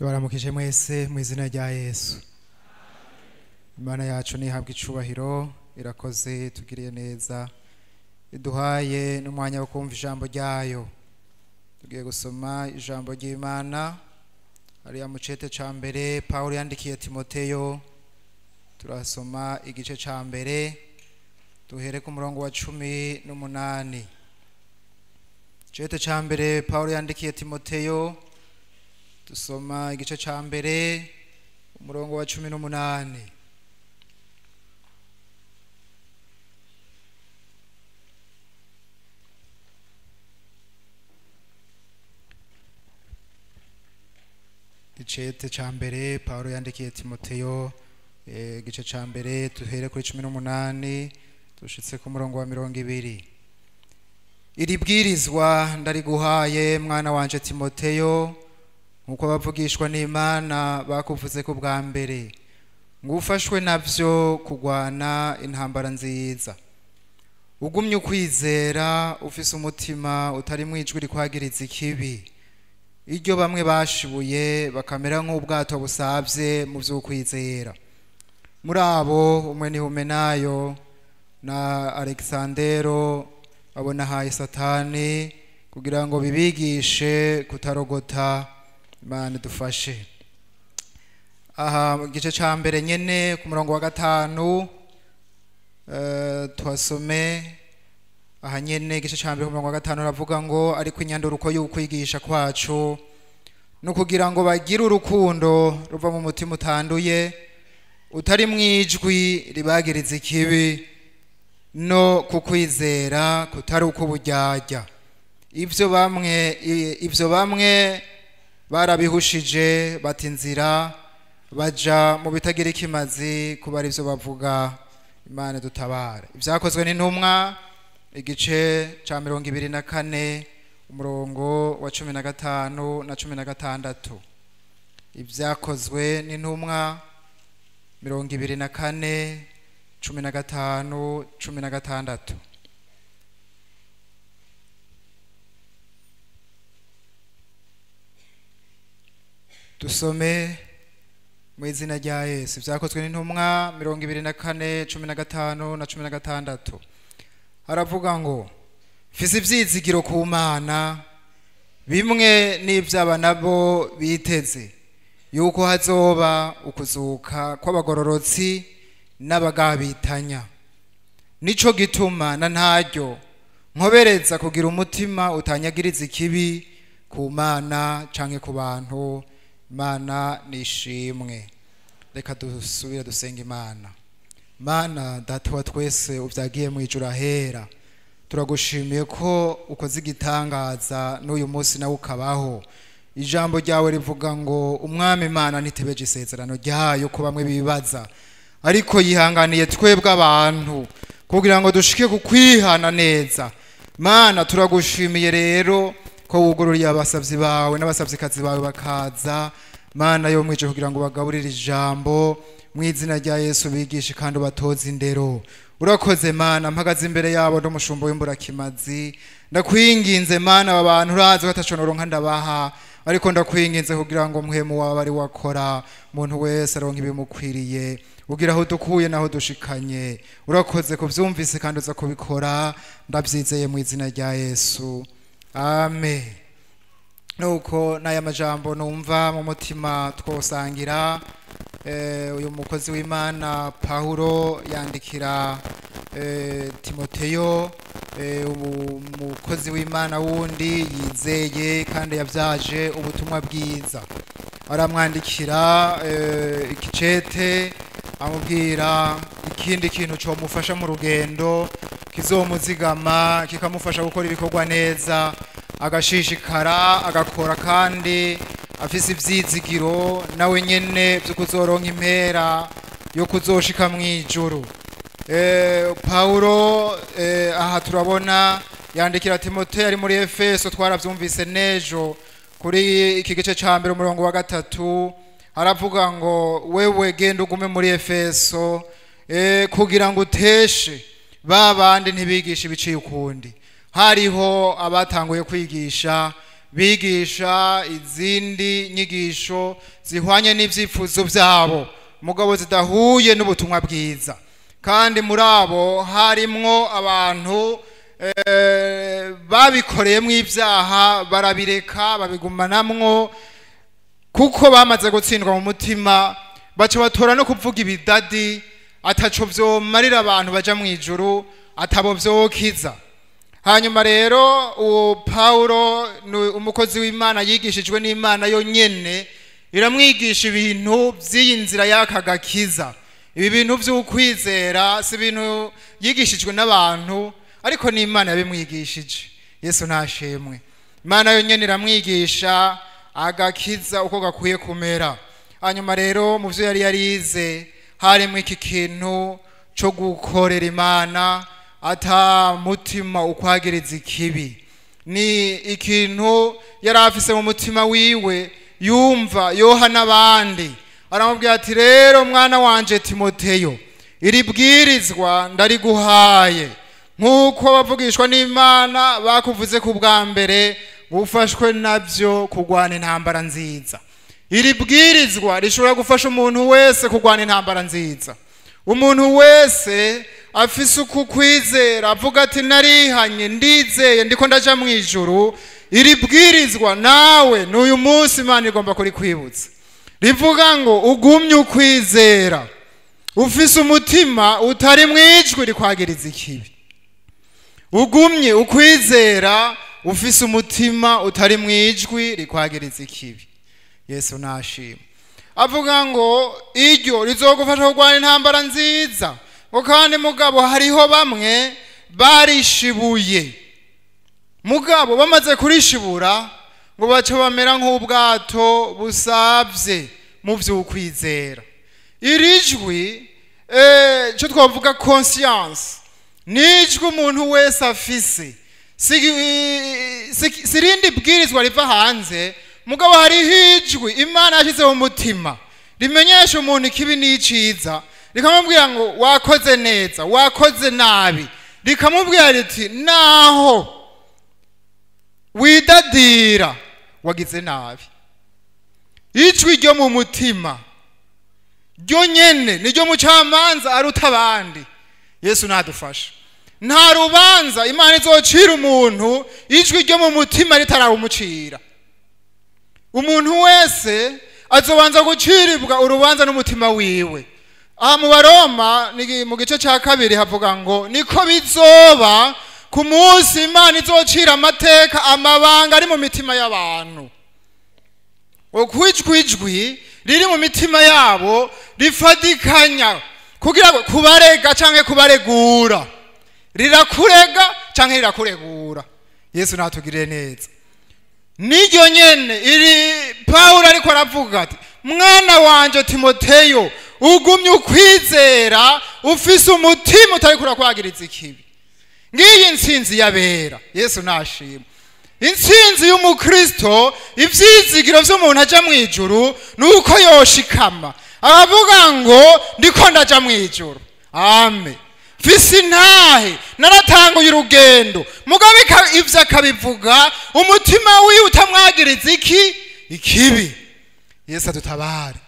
Tubaramukije mwese mu izina rya Yesu. Imana yacu nihabwa icubahiro, irakoze tugiriye neza, iduhaye n'umwanya wo kumva ijambo ryayo. Tugiye gusoma ijambo ry'Imana hariya mu cete ca mbere Paulo yandikiye Timoteyo. Turasoma igice ca mbere duhere ku murongo wa 18. Cete ca mbere Paulo yandikiye Timoteyo, dusoma igice ca mbere umurongo wa 18. Icete ca mbere Paulo yandikiye Timoteyo, igice ca mbere duhere kuri 18 dushitse ku murongo wa 20. Iri bwirizwa ndariguhaye mwana wanje Timoteyo, nkuko bavugishwa n'Imana bakuvuze ko bwa mbere, ngufashwe navyo kugwana intambara nziza. Ugumye ukwizera, ufise umutima utari mwijwi rikwagiriza ikibi. Iryo bamwe bashibuye bakamera nk'ubwato busavye mu vy'ukwizera. Muri abo umwe ni Humenayo na Alexandero abonahaye Satani kugira ngo bibigishe kutarogota. Imana dufashe. Aha mu gice ca mbere nyene ku murongo wa 5 twasome aha nyene igice ca mbere ku murongo wa 5 ravuga ngo ariko inyanduruko y'ukwigisha kwacu no kugira ngo bagire urukundo ruva mu mutima utanduye utari mwijwi ribagiriza ikibi no kukwizera kutari ukuburyarya. Ivyo bamwe barabihushije bati inzira baja mu bitagira ikimazi kuba ari vyo bavuga. Imana dutabara. Ivyakozwe n'intumwa igice ca 24 umurongo wa 15 na 16. Ivyakozwe n'intumwa 24 15 16. Dusome mu izina rya Yesu. Vyakozwe n'intumwa 24 15 na 16. Haravuga ngo fise ivyizigiro ku Mana bimwe n'ivyaba nabo biteze yuko hazoba ukuzuka kw'abagororotsi n'abagabitanya. Nico gituma na ntaryo nkobereza kugira umutima utanyagiriza ikibi ku Mana canke ku bantu. Mana nishimwe. Reka dusubire dusenga Imana. Mana data wa twese uvyagiye mu ijuru ahera, turagushimiye ko ukoze igitangaza n'uyu munsi nawe ukabaho. Ijambo ryawe rivuga ngo umwami Imana ntitebeje isezerano ryayo ko bamwe bibaza, ariko yihanganiye twebwe abantu kugira ngo dushike ku kwihana neza. Mana turagushimiye rero ko wugururiye abasavyi bawe n'abasavyikazi bawe bakaza. Mana yo mwije kugira ngo bagaburire ijambo mu izina rya Yesu, bigishe kandi batoze indero. Urakoze Mana, mpagaze imbere yabo n'umushumbo w'imburakimazi. Ndakwinginze Mana, aba bantu urazi bataconoronka ndabaha, ariko ndakwinginze kugira ngo muhemu wawe ari wakora umuntu wese aronka ibimukwiriye, ugira aho dukuye naho dushikanye. Urakoze kuvyumvise kandi uza kubikora, ndavyizeye mu izina rya Yesu. Amen. Nuko naya majambo numva mu mutima twosangira. Uyu mukozi w'Imana Paulo yandikira Timoteyo, umukozi w'Imana wundi yizeye kandi yavyaje ubutumwa bwiza. Aramwandikira ikicete amubwira ikindi kintu cyo mufasha mu rugendo kizomuzigama kikamufasha gukora ibikorwa neza, agashishikara agakora kandi afise ivyizigiro nawe nyene vyo kuzoronka impera yo kuzoshika mwijuru. Paulo aha turabona yandikira Timoteyo ari muri Efeso, twaravyumvise nejo kuri iki gice ca mbere umurongo wa 3. Haravuga ngo wewe genda ugume muri Efeso kugira ngo uteshe babandi ntibigisha ibiciye ukundi. Hariho abatanguye kwigisha bigisha izindi nyigisho zihwanye n'ivyifuzo vyabo mugabo zidahuye n'ubutumwa bwiza. Kandi muri abo harimwo abantu babikoreyemwo ivyaha barabireka babigumanamwo kuko bamaze gutsindwa mu mutima, baca batora no kuvuga ibidadi ataco vyomarira abantu baja mu ijuru, atabo vyokiza. Hanyuma rero uwo Paulo umukozi w'Imana yigishijwe n'Imana yo nyene iramwigisha ibintu vy'iyi nzira y'akagakiza. Ibi bintu vy'ukwizera si ibintu yigishijwe n'abantu ariko n'Imana yabimwigishije. Yesu nashimwe. Imana yo nyene iramwigisha agakiza uko gakwiye kumera. Hanyuma rero mu vyo yari yarize harimo iki kintu cyo gukorera Imana ata mutima ukwagiriza ikibi. Ni ikintu yari afise mu mutima wiwe yumva yoha n'abandi. Aramubwira ati rero mwana wanje Timoteyo, iri bwirizwa ndariguhaye nk'uko bavugishwa n'Imana bakuvuze ku bwa mbere, ufashwe navyo kugwana intambara nziza. Iri bwirizwa rishobora gufasha umuntu wese kugwana intambara nziza. Umuntu wese afise uku kwizera avuga ati narihanye ndizeye ndiko ndaja mu ijuru, iri bwirizwa nawe n'uyu munsi Imana igomba kuri kwibutsa. Rivuga ngo ugumye ukwizera, ufise umutima utari mwijwi rikwagiriza ikibi. Ugumye ukwizera, ufise umutima utari mwijwi rikwagiriza ikibi. Yesu nashimwe. Avuga ngo iryo rizogufasha kugwana intambara nziza. Ngo kandi mugabo hariho bamwe barishibuye. Mugabo bamaze kurishibura ngo baca bamera nk'ubwato busavye mu vy'ukwizera. Iri jwi cyo twavuga conscience nijwi umuntu wese afise. Sirindi bwirizwa riva hanze, mugabo hariho ijwi Imana yashize mu mutima rimenyesha umuntu ikibi n'iciza, rikamubwira ngo wakoze neza wakoze nabi, rikamubwira riti naho widadira wagize nabi. Ijwi ryo mu mutima ryo nyene niryo mucamanza aruta abandi. Yesu nadufasha. Nta rubanza Imana izocira umuntu ijwi ryo mu mutima ritararumucira. Umuntu wese azobanza guciribwa urubanza n'umutima wiwe. Aha mu Baroma mu gice cya 2 havuga ngo niko bizoba ku munsi Imana izocira amateka amabanga ari mu mitima y'abantu. Okwijwi riri mu mitima yabo rifadikanya kugira ngo kubarega canke kubaregura. Rirakurega canke rirakuregura. Yesu natugirire neza. Niryo nyene iri Paulo ariko aravuga ati mwana wanje Timoteyo, ugumye ukwizera, ufise umutima utari kurakwagiriza ikibi. Ngiyi intsinzi yabera. Yesu nashimwe. Intsinzi y'umukristo, ivyizigiro vy'umuntu aja mu ijuru nuko yoshikama aravuga ngo ndiko ndaja mu ijuru. Amen. Fisi ntahe naratanguye urugendo, mugabo ivyo akabivuga umutima wiwe utamwagiriza ikibi. Yesu adutabare.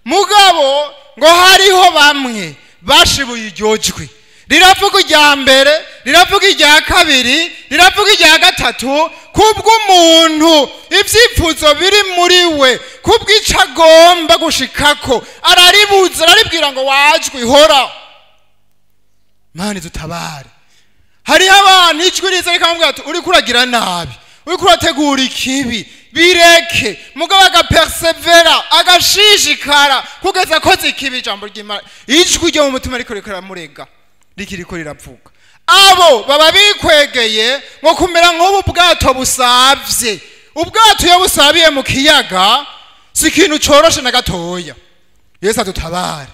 Mugabo ngo hariho bamwe bashibuye iryo jwi. Riravuga irya mbere, riravuga irya kabiri, riravuga irya gatatu, kubw'umuntu ivyifuzo biri muri we, kubw'ico agomba gushikako araribuza, araribwira ngo wajwi hora. Mani dutabare. Hariho abantu ijwi riza rikamubwira ati uri kuragira nabi, uri kurategura ikibi, bireke. Mugabo agapersevera, agashishikara kugeza akoze ikibi. Ijambo ry'Imana ijwi ryo mu mutima riko riramurega, rikiriko riravuga. Abo baba bikwegeye ngo kumera nk'ubu bwato busavye. Ubwato iyo busabiye mu kiyaga si ikintu coroshe na gatoya. Yesu adutabare.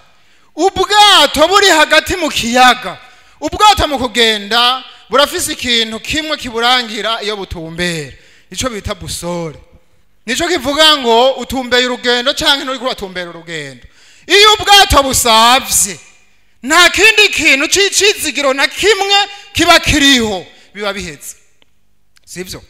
Ubwato buri hagati mu kiyaga, ubwato mu kugenda burafise ikintu kimwe kiburangira iyo butumbera, ico bita busole. Nico kivuga ngo utumbeye urugendo canke nturi kuratumbera urugendo. Iyo ubwato busavye nta kindi kintu c'icizigiro na kimwe kiba kiriho, biba bihetse. Sivyo?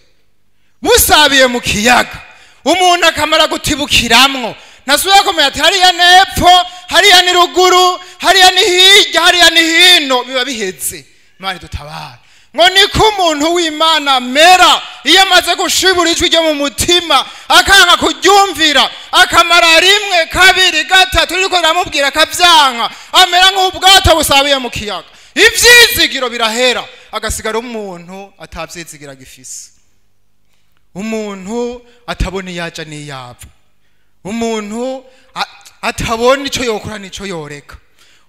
busabiye mu kiyaga umuntu akamara gutibukiramwo nasubira kumenya ati hariya nepfo hariya ni ruguru hariya ni hirya hariya ni hino biba biheze. Imana dutabara ngo niko umuntu w'Imana mera iyo amaze gushibura ijwi ryo mu mutima akanga kuryumvira akamara rimwe kabiri gatatu riko ramubwira akavyanka amera nk'ubwato busabiye mu kiyaga ivyizigiro birahera agasigara umuntu atavyizigira gifise, umuntu atabona iyaja n'iyapfa, umuntu atabona ico yokora nico yoreka,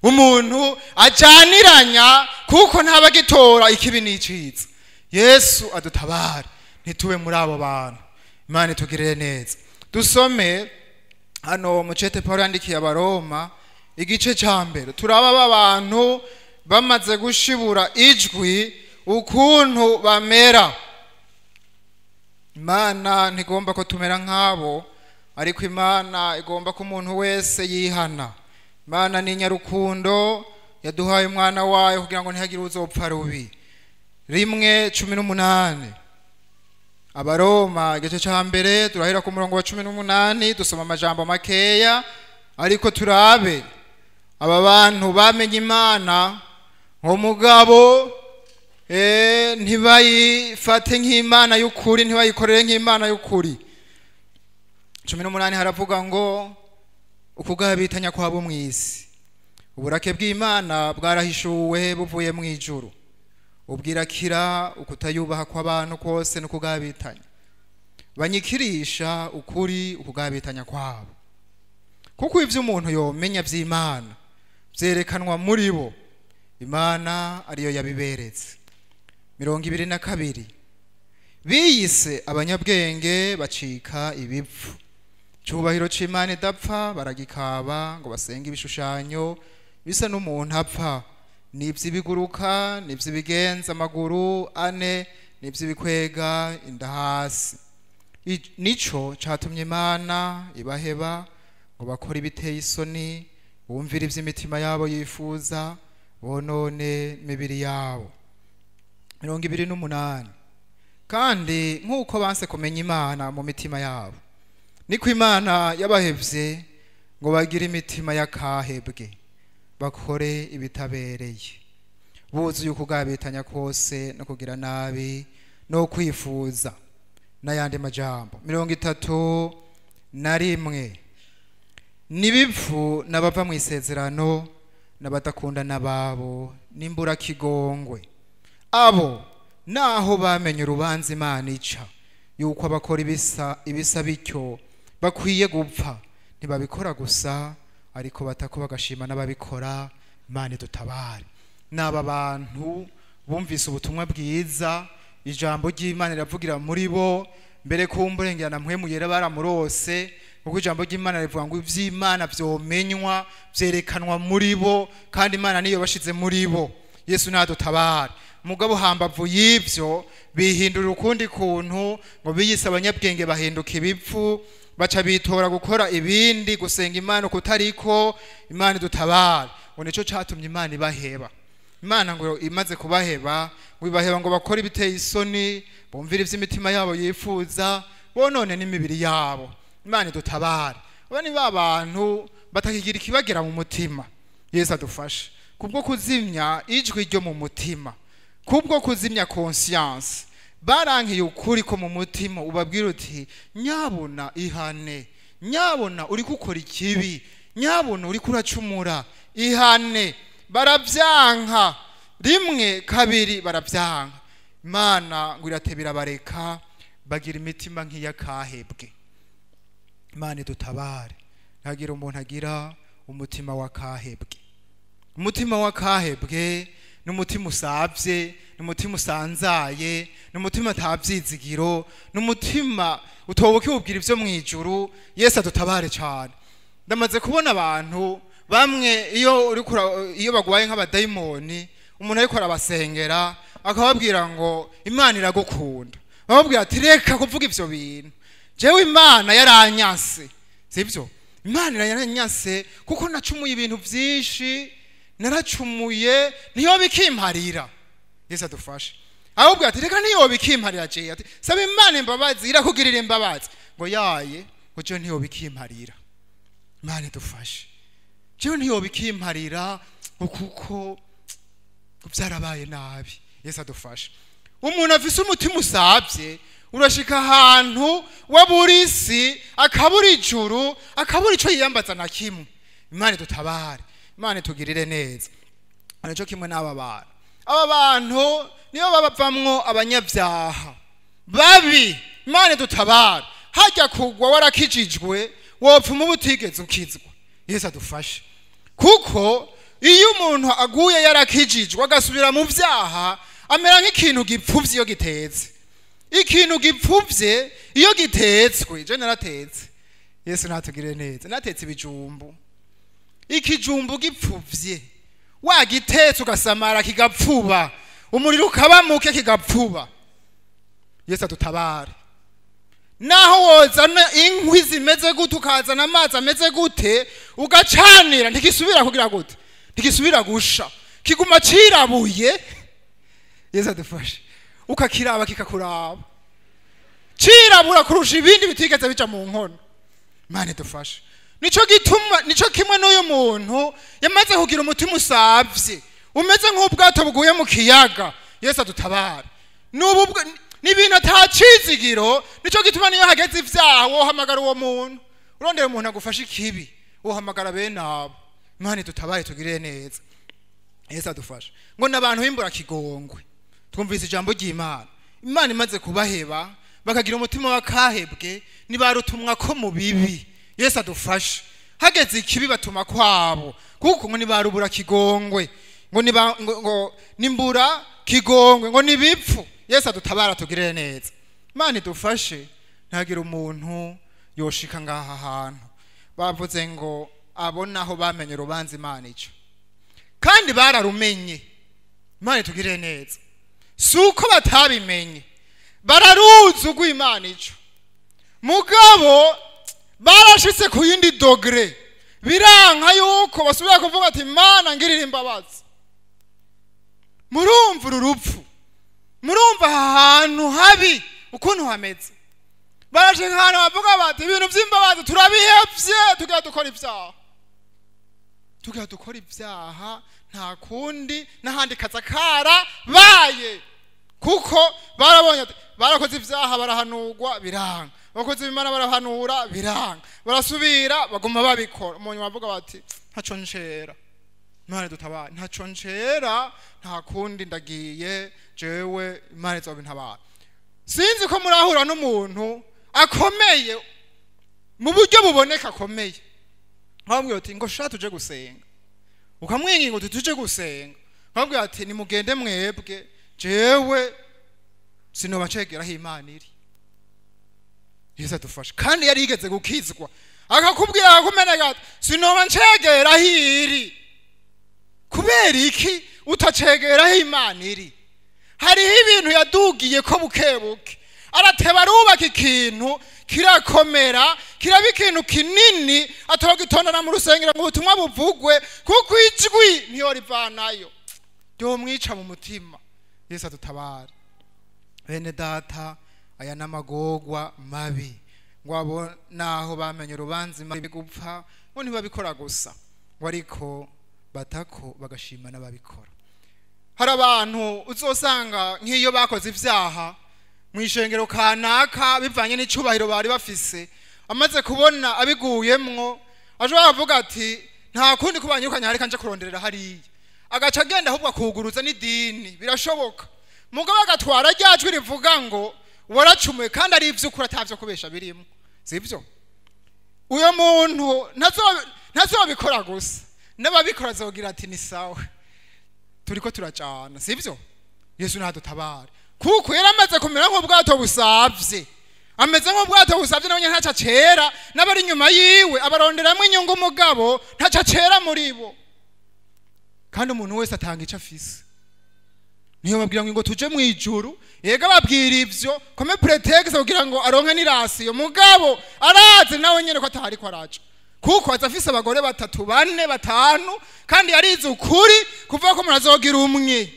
umuntu ajaniranya kuko ntabagitora ikibi n'iciza. Yesu adutabare ntitube muri abo bantu. Imana itugirire neza. Dusome hano mu cete Paulo yandikiye abaroma igice ca mbere turaba abantu bamaze gushibura ijwi ukuntu bamera. Imana ntigomba ko tumera nk'abo, ariko Imana igomba ko umuntu wese yihana. Imana ni nyarukundo yaduhaye umwana wayo kugira ngo ntihagire uzopfa rubi. 1:18 abaroma igice ca mbere turahera ku murongo wa 18 dusoma amajambo makeya ariko turabe aba bantu bamenye Imana nk'umugabo ntibayifate nk'Imana y'ukuri, ntibayikorere nk'Imana y'ukuri. 18 haravuga ngo ukugabitanya kwabo mw'isi uburake bw'Imana bwarahishuwe buvuye mu ijuru, ubwirakira ukutayubaha kw'abantu kose no kugabitanya banyikirisha ukuri ukugabitanya kwabo. Kuko ivyo umuntu yomenya vy'Imana vyerekanwa muri bo, Imana ariyo yabiberetse. 22 biyise abanyabwenge bacika ibipfu, cyubahiro c'Imana idapfa baragikaba ngo basenge ibishushanyo bisa n'umuntu apfa, n'ivy'ibiguruka n'ivy'ibigenza amaguru ane n'ivy'ibikwega inda hasi. Nico catumye Imana ibaheba ngo bakora ibiteye isoni, bumvira ivy'imitima yabo yifuza, bonone imibiri yabo. 28 kandi nk'uko banse kumenya Imana mu mitima yabo, niko Imana yabahevye ngo bagire imitima y'akahebwe, bakore ibitabereye, buzuye ukugabitanya kose no kugira nabi no kwifuza n'ayandi majambo. 31 nibipfu n'abava mu isezerano n'abadakunda nababo n'imbura kigongwe, abo naho bamenye urubanza Imana ica yuko abakora ibisa bityo bakwiye gupfa, ntibabikora gusa ariko batako bagashima n'ababikora. Imana dutabare. N'aba bantu bumvise ubutumwa bwiza, ijambo ry'Imana riravugira muri bo, mbere kumburengera mpwemu yera baramurose, kuko ijambo ry'Imana rivuga ngo ivy'Imana vyomenywa vyerekanwa muri bo, kandi Imana niyo bashize muri bo. Yesu nadutabare. Mugabo hambavu y'ivyo bihindura ukundi kuntu ngo biyise abanyabwenge bahinduka ibipfu, baca bitora gukora ibindi, gusenga Imana kutariko. Imana dutabare. Ngo nico catumye Imana ibaheba. Imana ngo imaze kubaheba ngo ibaheba ngo bakora ibiteye isoni, bumvira ivy'imitima yabo yifuza, bonone n'imibiri yabo. Imana dutabare. Aba ni babantu batakigira ikibagira mu mutima. Yesu adufashe kubwo kuzimya ijwi ryo mu mutima, kubwo kuzimya conscience. Barankiye ukuri ko mu mutima, ubabwira uti nyabona ihane, nyabona uri gukora ikibi, nyabona uri kuracumura, ihane. Baravyanka rimwe kabiri, baravyanka. Imana ngo iratebera bareka, bagira imitima nk'iyakahebwe. Imana dutabare. Ntagira umuntu agira umutima wakahebwe. Umutima wakahebwe n'umutima usavye, n'umutima usanzaye, n'umutima atavyizigiro, n'umutima utoboke ubwira ivyo mwijuru. Yesu adutabare cyane. Ndamaze kubona abantu bamwe iyo bagwaye nk'abadayimoni, umuntu ariko arabasengera akababwira ngo Imana iragukunda, bababwira ati reka kuvuga ivyo bintu, jewe Imana yaranyase. Sivyo? Imana yaranyase kuko nacumuye ibintu vyinshi, naracumuye niyo bikimparira. Yesu adufashe. ahubwo ati reka niyo bikimparira je ati saba Imana imbabazi irakugirira imbabazi ngo yaye ngo je niyo bikimparira Imana dufashe je niyo bikimparira kuko byarabaye nabi Yesu adufashe umuntu afise umutima usavye urashika ahantu waburisi akabura ijuru akabura ico yiyambaza na kimwe Imana dutabare Imana tugirire neza anaco kimwe n'aba bantu niyo babavamwo abanyabyaha babi Imana dutabare hajya kugwa warakijijwe wopfuma ubutigeze ukizwa Yesu adufashe kuko iyo umuntu aguye yarakijijwe agasubira mu byaha amera nk'ikintu gipfuvye iyo gitetse ikintu gipfuvye iyo gitetswe je naratetse Yesu natugirire neza natetse ibijumbu ikijumbu gipfuvye wagitetse ugasamara kigapfuba umuriro ukaba muke kigapfuba Yesu adutabare naho wozana inkwi zimeze gute ukazana amazi ameze gute ugacanira ntigisubira kugira gute ntigisubira gusha kiguma cirabuye Yesu adufashe ukakiraba kikakuraba cirabura kurusha ibindi bitigeze bica mu nkono Imana dufashe nico kimwe n'uyu muntu yamaze kugira umutima usavye umeze nk'ubwato buguye mu kiyaga Yesu adutabare n'ibintu atacizigiro nico gituma niyo hageze ivyaha wohamagara uwo muntu urondera umuntu agufasha ikibi wohamagara bene abo Imana dutabare tugirire neza Yesu adufashe ngo n'abantu bimbura kigongwe twumvise ijambo ry'Imana Imana imaze kubaheba bakagira umutima wakahebwe nibarutumwa ko mu bibi Yesu adufashe hageze ikibi batuma kwabo kuko ngo nibarubura kigongwe ngo nimbura kigongwe ngo nibipfu Yesu adutabara tugirire neza Imana idufashe ntagira umuntu yoshika ngaha hantu bavuze ngo abonaho bamenye urubanza Imana ico kandi bararumenye Imana tugirire neza suko batabimenye bararuzi ugw'Imana ico mugabo barashitse ku yindi dogre biranka yuko basubira kuvuga ati Imana ngirira imbabazi murumva urupfu murumva ahantu habi ukuntu hameze baraje nk'ahantu bavuga bati ibintu by'imbabazi turabihevye tugira dukora ibyaha nta kundi n'ahandi kazakara baye kuko barabonye barakoze ibyaha barahanurwa biranga bakoze Imana barahanura biranga barasubira baguma babikora umuntu bavuga bati ntaco ncera Imana dutabara ntaco ncera nta kundi ndagiye jewe Imana izobintabara sinzi ko murahura n'umuntu akomeye mu buryo buboneka akomeye bambwiye ati ngo sha tuje gusenga ukamwinginga ngo tuje gusenga bambwiye ati nimugende mwebwe jewe sinobacegeraho Imana iri Yesu adufashe kandi yari yigeze gukizwa akakubwira akumeneka ati sinoba ncegeraho iri kubera iki utacegeraho Imana iri hariho ibintu yadugiye ko bukebuke arateba arubaka ikintu kirakomera kiraba ikintu kinini atogitondana mu rusengero ngo ubutumwa buvugwe kuko ijwi niyo rivanayo ryo mwica mu mutima Yesu adutabare bene data aya namagogwa mabi ngo abo naho bamenye urubanza Imana gupfa ngo ntibabikora gusa ngo ariko batako bagashima n'ababikora hari abantu uzosanga nk'iyo bakoze ivyaha mu ishengero kanaka bivanye n'icubahiro bari bafise amaze kubona abiguyemwo ashobora kuvuga ati nta kundi kubanyukanya hari kanje kuronderera hariya agaca agenda ahubwo akuguruza n'idini birashoboka mugabo agatwara ryajwi rivuga ngo waracumuye kandi ari ivy'ukuri atavyo kubesha birimo sivyo uyo muntu ntazobikora gusa n'ababikora zogira ati ni sawa turiko turacana sivyo Yesu nadutabare kuko yaramaze kumera nk'ubwato busavye ameze nk'ubwato busavye nabonye ntaca cera n'abari inyuma yiwe abaronderamwe inyungu umugabo ntaca cera muri bo kandi umuntu wese atanga ico afise niyo babwira ngo tuje mu ijuru yega babwira ivyo kome pretext kugira ngo aronke n'irasiyo mugabo araze nawe nyene ko atari ko araca kuko azafise abagore 3 4 5 kandi yarize ukuri kuvuga ko murazogira umwe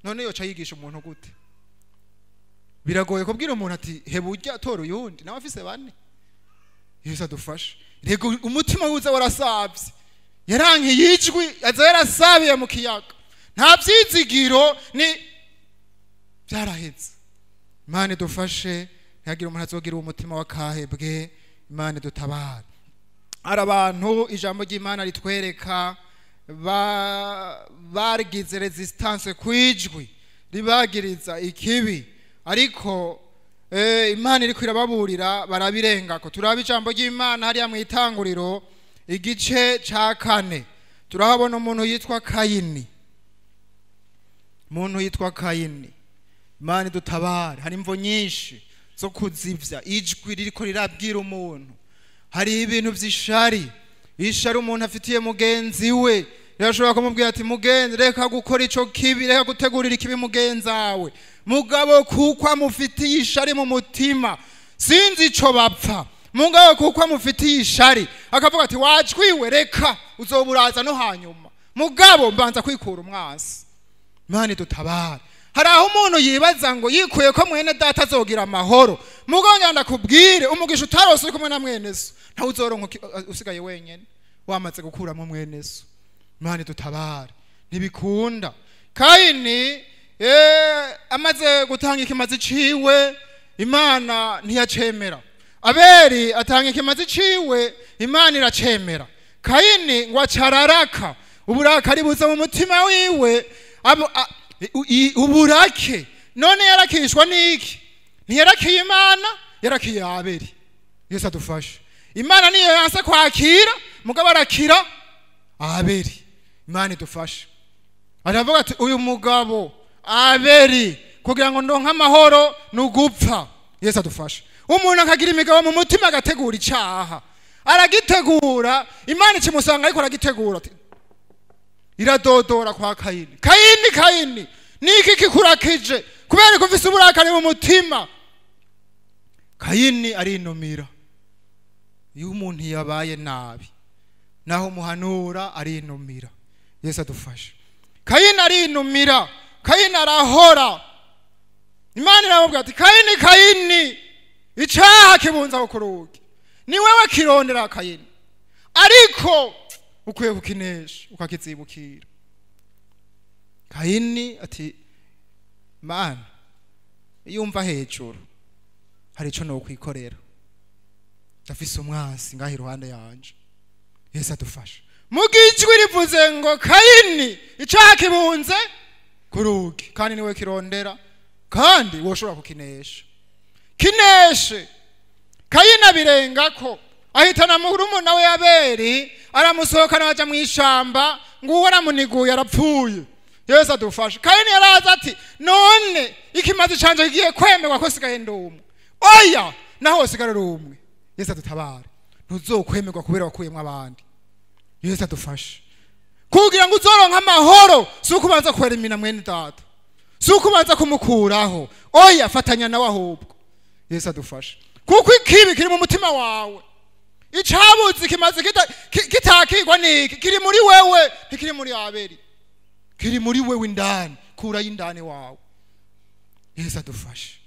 none yoca yigisha umuntu gute biragoye kubwira umuntu ati heba urya tora uyundi nawe afise bane. Yesu adufashe. Rego umutima wuza warasavye yarankiye ijwi aza yarasabiye mu kiyaga nta vyizigiro ni byaraheze. Imana idufashe ntihagira umuntu azogira umutima wakahebwe. Imana dutabara. Ari abantu ijambo ry'Imana ritwereka barigize resistance kwijwi ribagiriza ikibi ariko Imana iri kwirababurira barabirenga ko. Turaba ijambo ry'Imana hariya mu itanguriro igice ca 4 turahabona umuntu yitwa Kayini. Umuntu yitwa Kayini. Imana dutabare. Hari imvo nyinshi zo kuzivya ijwi ririko rirabwira umuntu. Hari ibintu vy'ishari. Ishari umuntu afitiye mugenzi we yashobora kumubwira ati mugenzi reka gukora ico kibi, reka gutegurira ikibi mugenzi wawe, mugabo kuko amufitiye ishari mu mutima sinzi ico bapfa. Mugabo kuko amufitiye ishari akavuga ati wajwiwe reka uzoburaza no hanyuma, mugabo mbanza kwikura umwasi. Imana dutabare. Hari aho umuntu yibaza ngo yikuye ko mwene data azogira amahoro, mugabo ndakubwire umugisha utarose uri kumwe na mwene so nta uzoronka usigaye wenyene wamaze gukuramo mwene so. Imana dutabare. Ntibikunda. Kayini amaze gutanga ikimazi ciwe Imana ntiyacemera. Abeli atanga ikimazi ciwe Imana iracemera. Kayini ngo acararaka uburakari buza mu mutima wiwe uburake. None yarakishwa niki? Ntiyarakiye Imana, yarakiye Abeli. Yesu adufashe. Imana niyo yanse kwakira mugabo arakira Abeli. Imana idufashe. Aravuga ati uyu mugabo Abeli kugira ngo ndonka amahoro nugupfa. Yesu adufashe. Umuntu akagira imigabo mu mutima agategura icaha aragitegura, Imana ikimusanga ariko aragitegura ati iradodora kwa Kayini. Kayini niki kikurakije kubera ko ufise uburakari mu mutima? Kayini arinumira. Iyo umuntu yabaye nabi naho muhanura arinumira. Yesu adufashe. Kayini arinumira. Kayini arahora. Imana iramubwira ati Kayini icaha kibunza kukuruki, ni wewe kirondera Kayini, ariko ukwiye kukinesha ukakizibukira. Kayini ati Mana yumva hejuru hari ico no kwikorera, ndafise umwasi ngaho iruhande yanje. Yesu adufashe. Mugijwi rivuze ngo Kayini icaha kibunze kuruki kandi niwe kirondera kandi woshobora kukinesha. Kineshe. Kayini abirengako ahitana murumuna we Abeli aramusohokana baja mu ishamba ngo uwo aramuniguye arapfuye. Yesu adufashe. Kayini yaraza ati none ikimazi canje kigiye kwemerwa ko sigaye ndumwe. Oya naho sigarara umwe. Yesu adutabare. Ntuzokwemerwa kubera wakuyemwe abandi. Yesu adufashe. Kugira ngo uzoronka amahoro sukubanza kwerimina mwene data, sukubanza kumukuraho. Oya fatanya nawe ahubwo. Yesu adufashe. Kuko ikibi kiri mu mutima wawe, icabuzi kimaze kitakigwa niki kiri muri wewe, ntikiri muri Abeli, kiri muri wewe indani. Kura y'indani wawe. Yesu adufashe.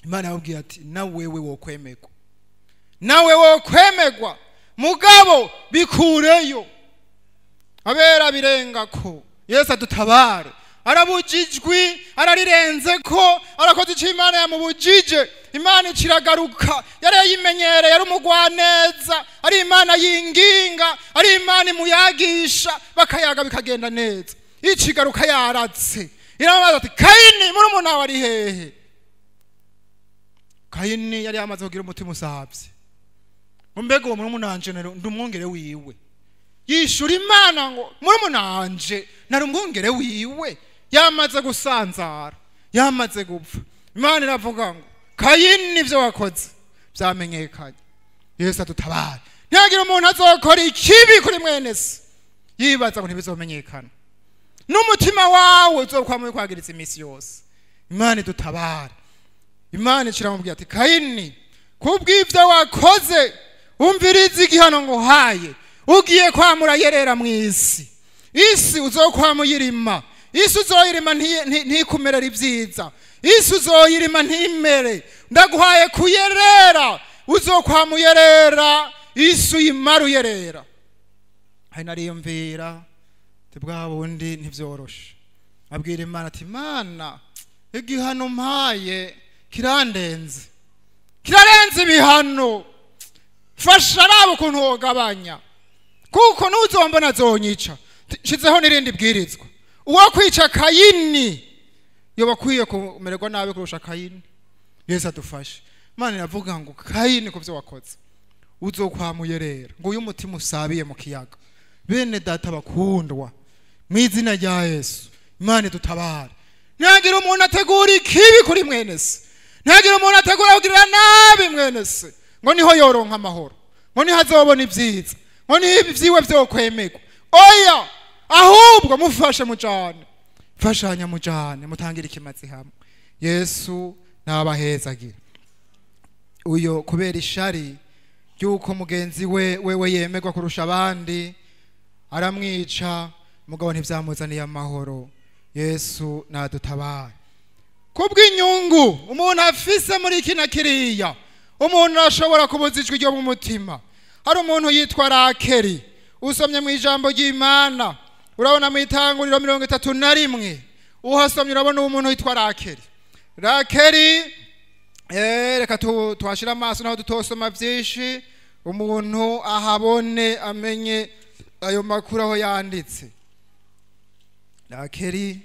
Imana yabwiye ati na wewe wokwemerwa, nawe wokwemerwa mugabo bikureyo. Abera birengako. Yesu adutabare. Arabujijwi ararirenze ko arakoze ico Imana yamubujije. Imana ikiragaruka yarayimenyere, yari umugwaneza, ari Imana yinginga, ari Imana imuyagisha bakayaga bikagenda neza. Ikigaruka yaratse irabaza ati Kayini murumuna wawe ari hehe? Kayini yari amaze kugira umutima usavye. Mbega uwo murumuna ndumwongere wiwe. Yishura Imana ngo murumuna nari umwongere wiwe yamaze gusanzara, yamaze gupfa. Imana iravuga ngo Kayini ivyo wakoze vyamenyekanye. Yesu adutabare. Ntiyagira umuntu azokora ikibi kuri mwene se yibaza ngo ntibizomenyekana. N'umutima wawe uzokwama kwagiriza imisi yose. Imana idutabare. Imana ikiramubwira ati Kayini kubw'ivyo wakoze umviriza igihano ngo haye, ugiye kwamura yerera mw'isi. Isi uzokwama yirima, isi uzoyirima ntikumerera ivyiza, isi uzoyirima ntimere, ndaguhaye kuyerera, uzokwamuyerera isi uyimara uyerera. hari nariyumvira bwa bundi ntivyoroshe, abwira Imana ati Imana igihano mpaye kirarenze ibihano, fasha rabo ukuntu wogabanya, kuko nuzombona zonyica. Shizeho nirindi bwirizwa, uwo kwica Kayini yoba kwiye kumererwa nabi kurusha Kayini. Yesu adufashe. Imana iravuga ngo Kayini kuvyo wakoze uzokwamuyerera, ngo uyu mutima usabiye mu kiyaga. Bene data bakundwa, mwizina rya Yesu Imana dutabare. Ntagira umuntu ategura ikibi kuri mwene se, ntagira umuntu ategura kugirira nabi mwene se, ngo niho yoronka amahoro, ngo niho azobona ibyiza, ngo niho ibyiwe vyokwemerwa. Oya, ahubwo mufashe mujane, fashanya mujane, mutangira ikimazi hamwe. Yesu nabahezagira. Uyo kubera ishari yuko mugenzi wewe yemerwa kurusha abandi aramwica, mugabo ntivyamuzaniye amahoro. Yesu nadutabare. Kubw'inyungu umuntu afise muri kina kiriya, umuntu ashobora kubuza ijwi ryo mu mutima. Hari umuntu yitwa Rakeri, usomye mu ijambo ry'Imana urabona mu itanguriro 31, uhasomye urabona umuntu yitwa Rakeri. Reka twashira amaso naho dutosoma vyinshi, umuntu ahabone amenye ayo makuru aho yanditse. Rakeri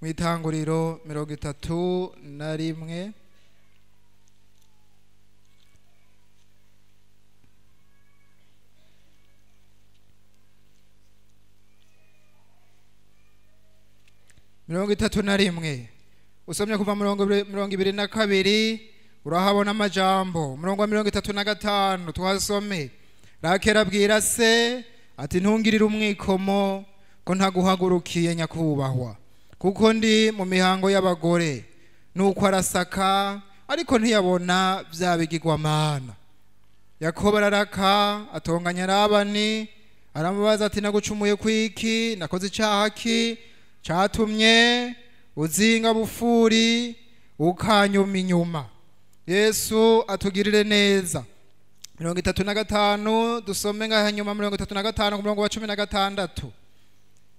mu itanguriro 31, usomye kuva 22 urahabona amajambo. 35 tuhasome. Rakeri abwira se ati ntungirire umwikomo ko ntaguhagurukiye nyakubahwa, kuko ndi mu mihango y'abagore. Nuko arasaka ariko ntiyabona bya bigirwamana. Yakobo araraka atonganya Labani, aramubaza ati nagucumuye kwiki, nakoze icyaha ki catumye uzinga bufuri ukanyuma inyuma? Yesu atugirire neza. 35 dusome ngaha nyuma 35 ku murongo wa 16.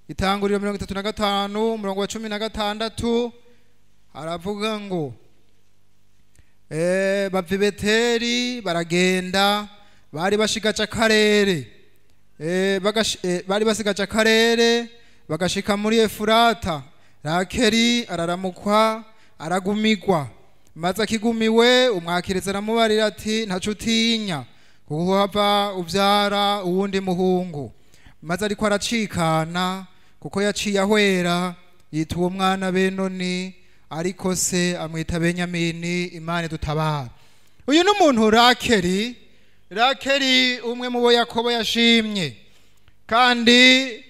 Itanguriro 35 umurongo wa 16 aravuga ngo bava Beteli baragenda, bari basigaje akarere bagashika muri Efurata. Rakeri araramukwa aragumigwa, maze akigumiwe umwakiriza aramubarira ati ntaco utinya, kuko hava uvyara uwundi muhungu. Maze ariko aracikana kuko yaciye ahwera, yitwa uwo mwana Benoni, ariko se amwita Benyamini. Imana dutabara. Uyu n'umuntu Rakeri umwe mu bo Yakobo yashimye, kandi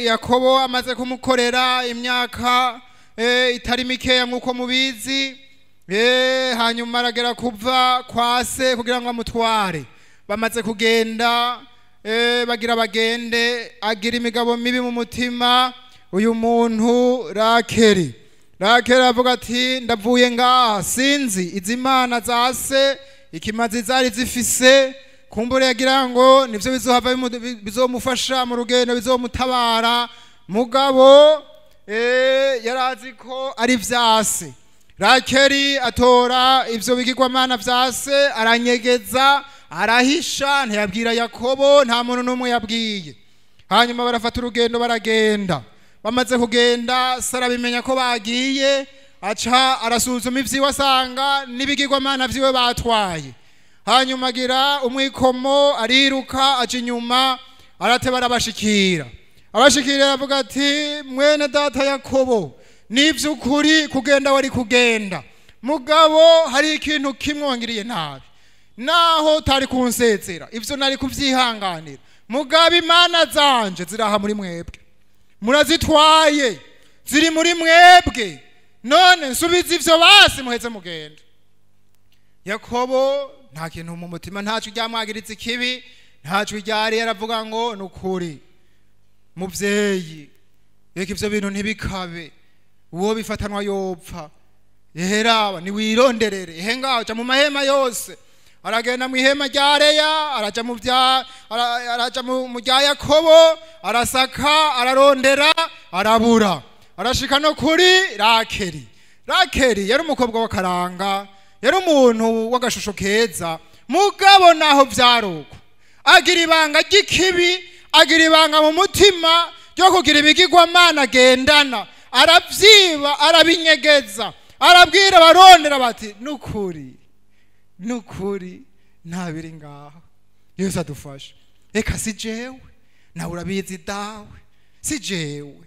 Yakobo amaze kumukorera imyaka itari mikeya nk'uko mubizi. Hanyuma aragera kuva kwa se kugira ngo amutware. Bamaze kugenda bagende, agira imigabo mibi mu mutima. Uyu muntu Rakeri avuga ati ndavuye ngaha, sinzi izi mana za se ikimazi zari zifise, kumbure yagira ngo nivyo bizohava bizomufasha mu rugendo, bizomutabara. Mugabo yarazi ko ari vyase. Rakeri atora ivyo bigirwamana vyase, aranyegeza, arahisha, ntiyabwira Yakobo, nta muntu n'umwe yabwiye. Hanyuma barafata urugendo baragenda. Bamaze kugenda Sara bimenya ko bagiye, aca arasuzuma ivyiwe asanga n'ibigirwamana vyiwe batwaye. Hanyuma agira umwikomo, ariruka aca inyuma, arateba arabashikira. Abashikira aravuga ati mwene data Yakobo, nivy'ukuri kugenda wari kugenda, mugabo hari ikintu kimwongiriye nabi. Naho utari kunsezera ivyo nari kuvyihanganira, mugabo imana zanje ziraha muri mwebwe, murazitwaye, ziri muri mwebwe, none nsubiza ivyo basi muheze mugenda. Yakobo nta kintu mu mutima, ntaco ryamwagiritse ikibi, ntaco ryari yaravuga ngo nukuri muvyeyi, reka ivyo bintu ntibikabe, uwo bifatanwa yopfa. Eheraba ni wironderere henga aja mu mahema yose aragenda mu ihema rya Leya araja mu rya Yakobo arasaka ararondera arabura arashika no kuri Rakeri yari umukobwa wa karanga yari umuntu w'agashusho keza mugabo naho vyaruko agira ibanga ry'ikibi agira ibanga mu mutima ryo kugira ibigirwamana agendana aravyiba arabinyegeza arabwira barondera bati nukuri ntabiri ngaho Yesu adufashe eka si jewe nawe urabizi dawe si jewe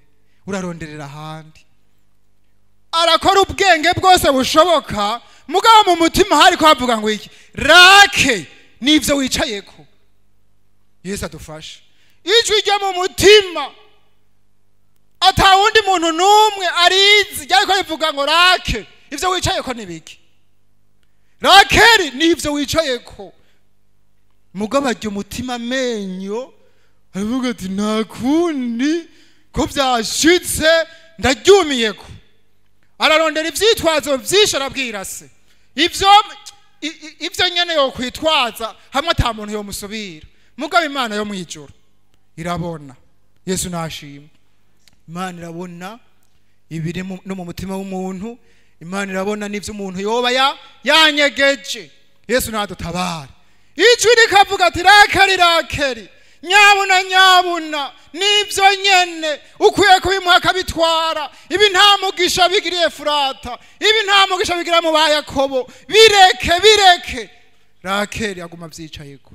uraronderera ahandi arakora ubwenge bwose bushoboka mugabo mu mutima hariko havuga ngo iki Rake nivyo wicayeko Yesu adufashe ijwi ryo mu mutima ata wundi muntu numwe arizi ryariko rivuga ngo Rake ivyo wicayeko nibiki Rakeri nivyo wicayeko mugabo aryo umutima menyo aravuga ati nakundi ko vyashitse ndaryumiyeko ararondera ivyitwazo vyinshi arabwira se ivyo nyene yo kwitwaza hamwe ata muntu yo musubira mugabo Imana yo mwijuru irabona Yesu nashimwe Imana irabona ibiri no mu mutima w'umuntu Imana irabona n'ivyo umuntu yoba yanyegeje Yesu nadutabara ijwi rikavuga ati Rakeri nyabuna nivyo nyene ukwiye kubimuha akabitwara ibi nta mugisha bigiriye Furata ibi nta mugisha bigira mu ba Yakobo bireke Rakeri aguma vyicayeko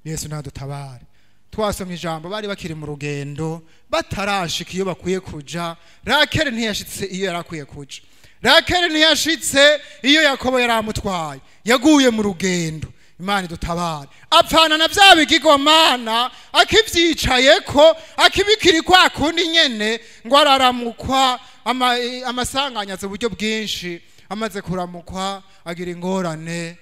Yesu nadutabare twasomye ijambo bari bakiri mu rugendo batarashika iyo bakwiye kuja Rakeri ntiyashitse iyo yarakwiye kuja Rakeri ntiyashitse iyo Yakobo yaramutwaye yaguye mu rugendo Imana idutabare apfana na vya bigirwamana akivyicayeko akibikiri kwa kundi nyene ngo araramukwa amasanganyazo uburyo bwinshi amaze kuramukwa agira ingorane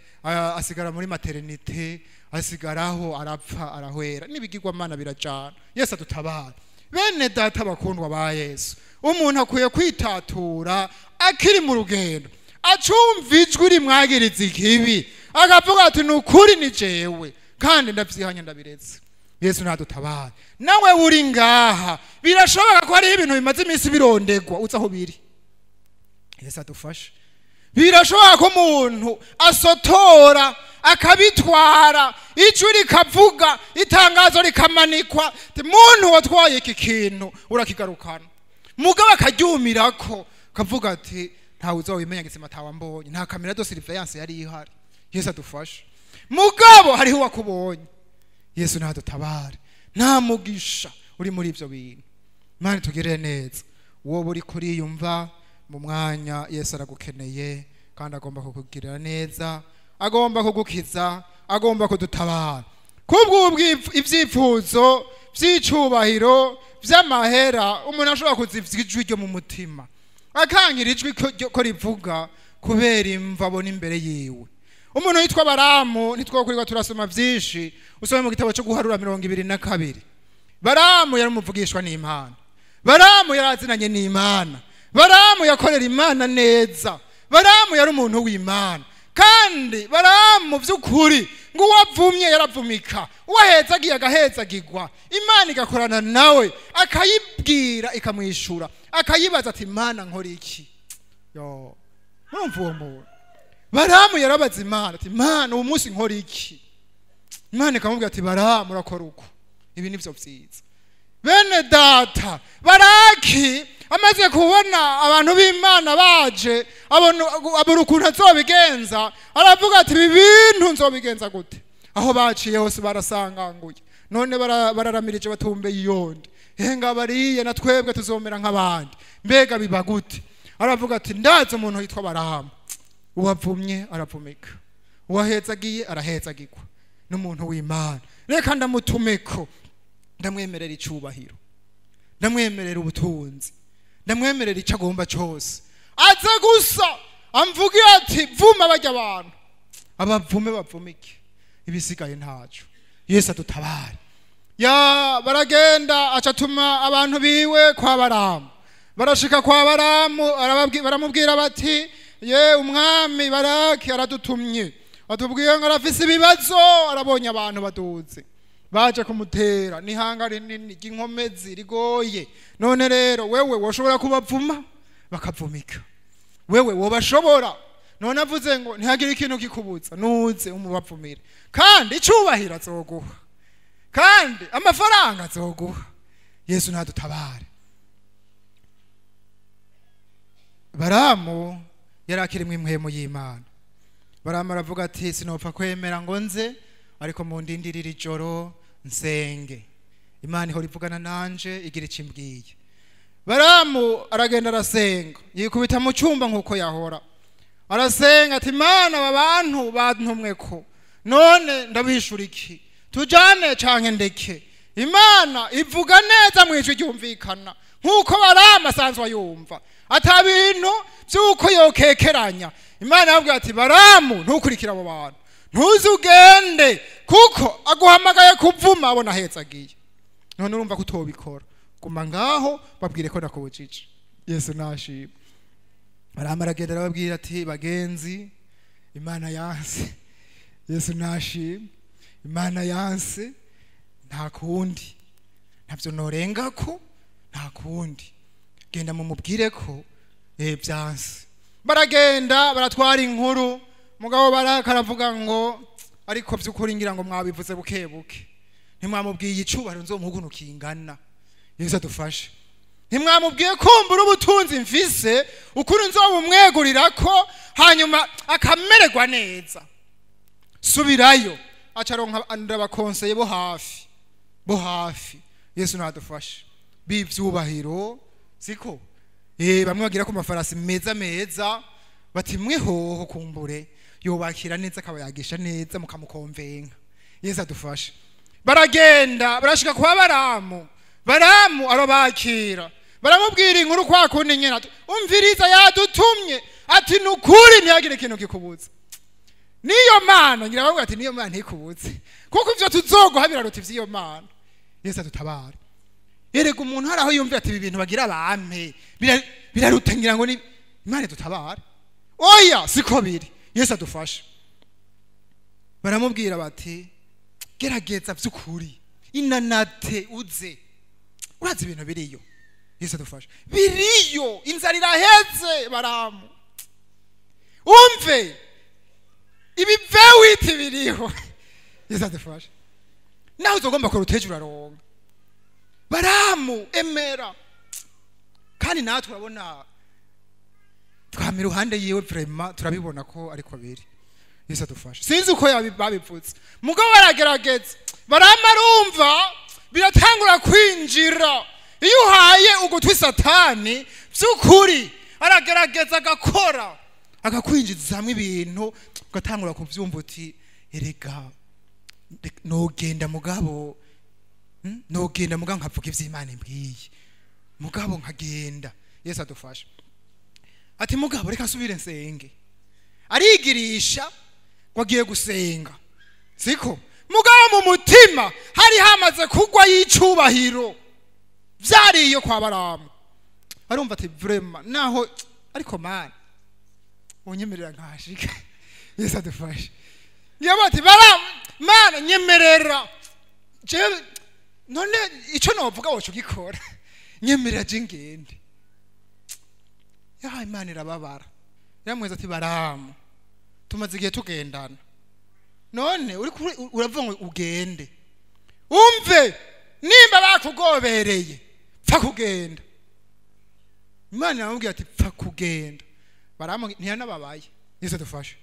asigara muri maternité asigaraho arapfa arahwera n'ibigirwamana birajana Yesu adutabare bene data bakundwa ba Yesu umuntu akwiye kwitatura akiri mu rugendo acumva ijwi rimwagiriza ikibi akavuga ati nukuri ni jewe kandi ndavyihanye ndabiretse Yesu nadutabare nawe uri ngaha birashoboka ko hari ibintu bimaze iminsi birondegwa uzaho biri Yesu adufashe birashoboka ko umuntu asotora akabitwara ijwi rikavuga itangazo rikamanikwa muntu watwaye iki kintu urakigarukana mugabo akaryumirako kavuga ati ntawe uzowimenya gisema tawambonye nta kamera do surveillance yari ihari Yesu adufashe mugabo hariho wakubonye Yesu nadutabare nta mugisha uri muri ivyo bintu Imana tugire neza wowe uri kuri yumva mu mwanya Yesu aragukeneye kandi agomba kukugirira neza agomba kugukiza agomba kudutabara kubwo ivyifuzo vy'icubahiro vy'amahera umuntu ashobora kuzivya ijwi ryo mu mutima akankira ijwi ko rivuga kubera imva abona imbere yiwe umuntu yitwa Baramu ntitwokurirwa turasoma vyinshi usome mu gitabo cyo guharura 22 Baramu yari umuvugishwa n'Imana Baramu yarazinanye n'Imana Baramu yakorera Imana neza Baramu yari umuntu w'Imana kandi Baramu vy'ukuri ngo wavumye yaravumika uwahezagiye agahezagirwa Imana igakorana nawe akayibwira ikamwishura akayibaza ati Imana nkora iki yo urumva uwo muntu Baramu yarabaza Imana ati Imana uwo munsi nkora iki Imana ikamubwira ati Baramu urakora uko ibi nivyo vyiza bene data Baraki amaze kubona abantu b'Imana baje abona ukuntu azobigenza aravuga ati ibi bintu nzobigenza gute aho baciye hose barasanganguye none bararamirije batumbe yonde henga bariye na twebwe tuzomera nk'abandi mbega biba gute aravuga ati ndaze umuntu yitwa Baramu uwavumye aravumika uwahezagiye arahezagirwa n'umuntu w'Imana reka ndamutumeko ndamwemerera icubahiro ndamwemerera ubutunzi ndamwemerera ico agomba cyose aze gusa amvugira ati vuma bajya abantu abavume bavumike ibisigaye ntaco Yesu adutabare ya baragenda acatuma abantu biwe kwa Baramu barashika kwa Baramu baramubwira bati ye umwami Baraki aradutumye atubwiye ngo arafise ibibazo arabonye abantu baduze baje kumutera nihanga rinini ry'inkomezi rigoye none rero wewe woshobora kubavuma bakavumika wewe wobashobora none avuze ngo ntihagire ikintu kikubuza nuze umubavumire kandi icubahira azoguha kandi amafaranga azoguha Yesu nadutabare Baramu yarakiri mwimwemo y'Imana Baramu aravuga ati sinopfa kwemera ngo nze ariko mu ndindirira ijoro nsenge Imana ihora ivugana nanje igira ikimbwiye Baramu aragenda arasenga yikubita mu cyumba nkuko yahora arasenga ati Imana abantu bantumweko none ndabishura iki tujane canke ndeke Imana ivuga neza mwijwi ryumvikana nkuko Baramu asanzwe yumva atabintu byuko yokekeranya Imana yabwiye ati Baramu ntukurikira abo bantu ntuzugende kuko aguhamagaye kuvuma abona ahetsagiye none urumva kutobikora guma ngaho babwire ko nakubujije Yesu nashimwe Baramu aragenda arababwira ati bagenzi Imana yanse Yesu nashimwe Imana yanse nta kundi ntabyo norengako nta kundi genda mumubwire ko byanse baragenda baratwara inkuru mugabo Baraki aravuga ngo ariko byukuri ngira ngo mwabivuze bukebuke ntimwamubwiye icubahiro nzomuhuguno kingana Yesu adufashe ntimwamubwiye kumbura ubutunzi mfise ukuri nzobumwegurira ko hanyuma akamererwa neza subirayo acaronka ndabakonseye bo hafi Yesu nadufashe bivyubahiro siko bamwe bagira ku mafarasi meza bati mweho kumbure yobakira neza akabayagisha neza mukamukomvenga Yesu adufashe baragenda barashika kwa Baramu arabakira baramubwira inkuru kwa kundi nyene ati umviriza yadutumye ati nukuri ntiyagire ikintu kikubuza niyo Mana ngira bavuga ati niyo Mana ntikubuze kuko ivyo tuzogoha biraruta ivyo Mana Yesu adutabara erega umuntu haraho yumvira ati ibintu bagira bampe biraruta ngira ngo ni Imana dutabara oya siko biri Yesu adufashe baramubwira bati gerageza byukuri inanate uze urazi ibintu biriyo Yesu adufashe biriyo inzara iraheze Baramu umve ibi vewiti biriho Yesu adufashe naho uzogomba ko ruteje uraronga Baramu emera kandi natwe urabona twamira uruhande yiwe vraiment turabibona ko ariko biri Yesu adufashe sinzi uko babipfutse mugabo baragerageza Baramu arumva biratangura kwinjira iyo uhaye ugutwi satani byukuri aragerageza agakora agakwinjiza hamwe ibintu ugatangura kuvyumva uti erega nogenda mugabo nkavuga ivy'Imana imbwiye mugabo nkagenda Yesu adufashe ati mugabo reka subire nsenge arigirisha kwagiye gusenga siko mugabo mu mutima hari hamaze kugwa y'icubahiro vyariyo kwa Baramu arumva ati vraiment naho ariko Mana unyemerera nkashika Yesu adufashe yabati Baramu Mana nyemerera je none ico novuga wocu gikora nyemerera je ngende Imana irababara yamweza ati Baramu tumaze igihe tugendana none uravuga ngo ugende umve nimba bakugobereye pfa kugenda Imana yamubwiye ati pfa kugenda Baramu ntiyanababaye Yesu adufashe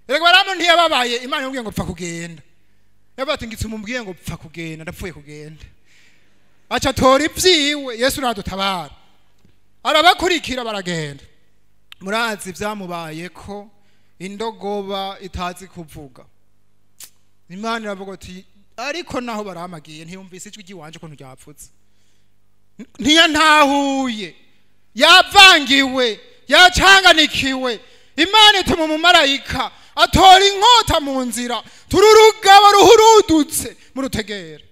erega Baramu ntiyababaye Imana yamubwiye ngo pfa kugenda yabati ngitse umubwiye ngo pfa kugenda ndapfuye kugenda aca tora ivyiwe Yesu nadutabara arabakurikira baragenda murazi vyamubaye ko indogoba itazi kuvuga Imana iravuga ati ariko naho baramagiye ntiyumvise ijwi ry'iwanje ko nturyapfutse ntiyantahuye yavangiwe yacanganikiwe Imana ituma umumarayika atora inkota mu nzira tururugabo ruhurudutse mu rutegera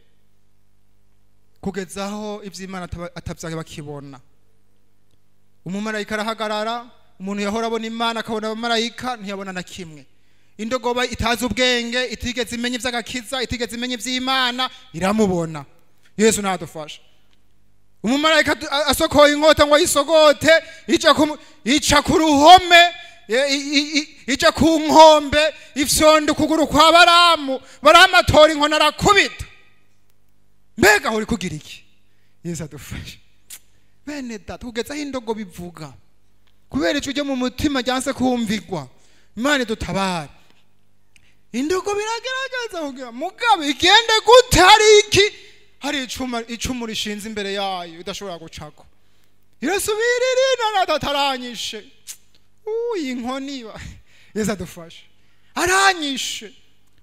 kugezaho ivy'Imana atavyaga bakibona umumarayika arahagarara umuntu yahora abona Imana akabona abamarayika ntiyabona na kimwe. Indogoba itazi ubwenge, itigeze imenya ivy'agakiza, itigeze imenya ivy'Imana, iramubona. Yesu nadufasha. Umumarayika asokoye inkota ngo yisogote, ica ku ruhome, ica ku nkombe, ifyondo kuguru kwa Baramu, Baramu atora inkona arakubita. Mbega uri kugira iki? Yesu adufashe. Bene data kugeza indogo bivuga. Kubera ico uje mu mutima ryanse kumvigwa. Imana dutabara. Indogo biragerageza kugira mugabe igende gute hari iki? Hari icumu rishinze imbere yayo idashobora gucako. Irasubirira natataranyishe. Inkoni ba. Yesu adufashe. Aranyishe.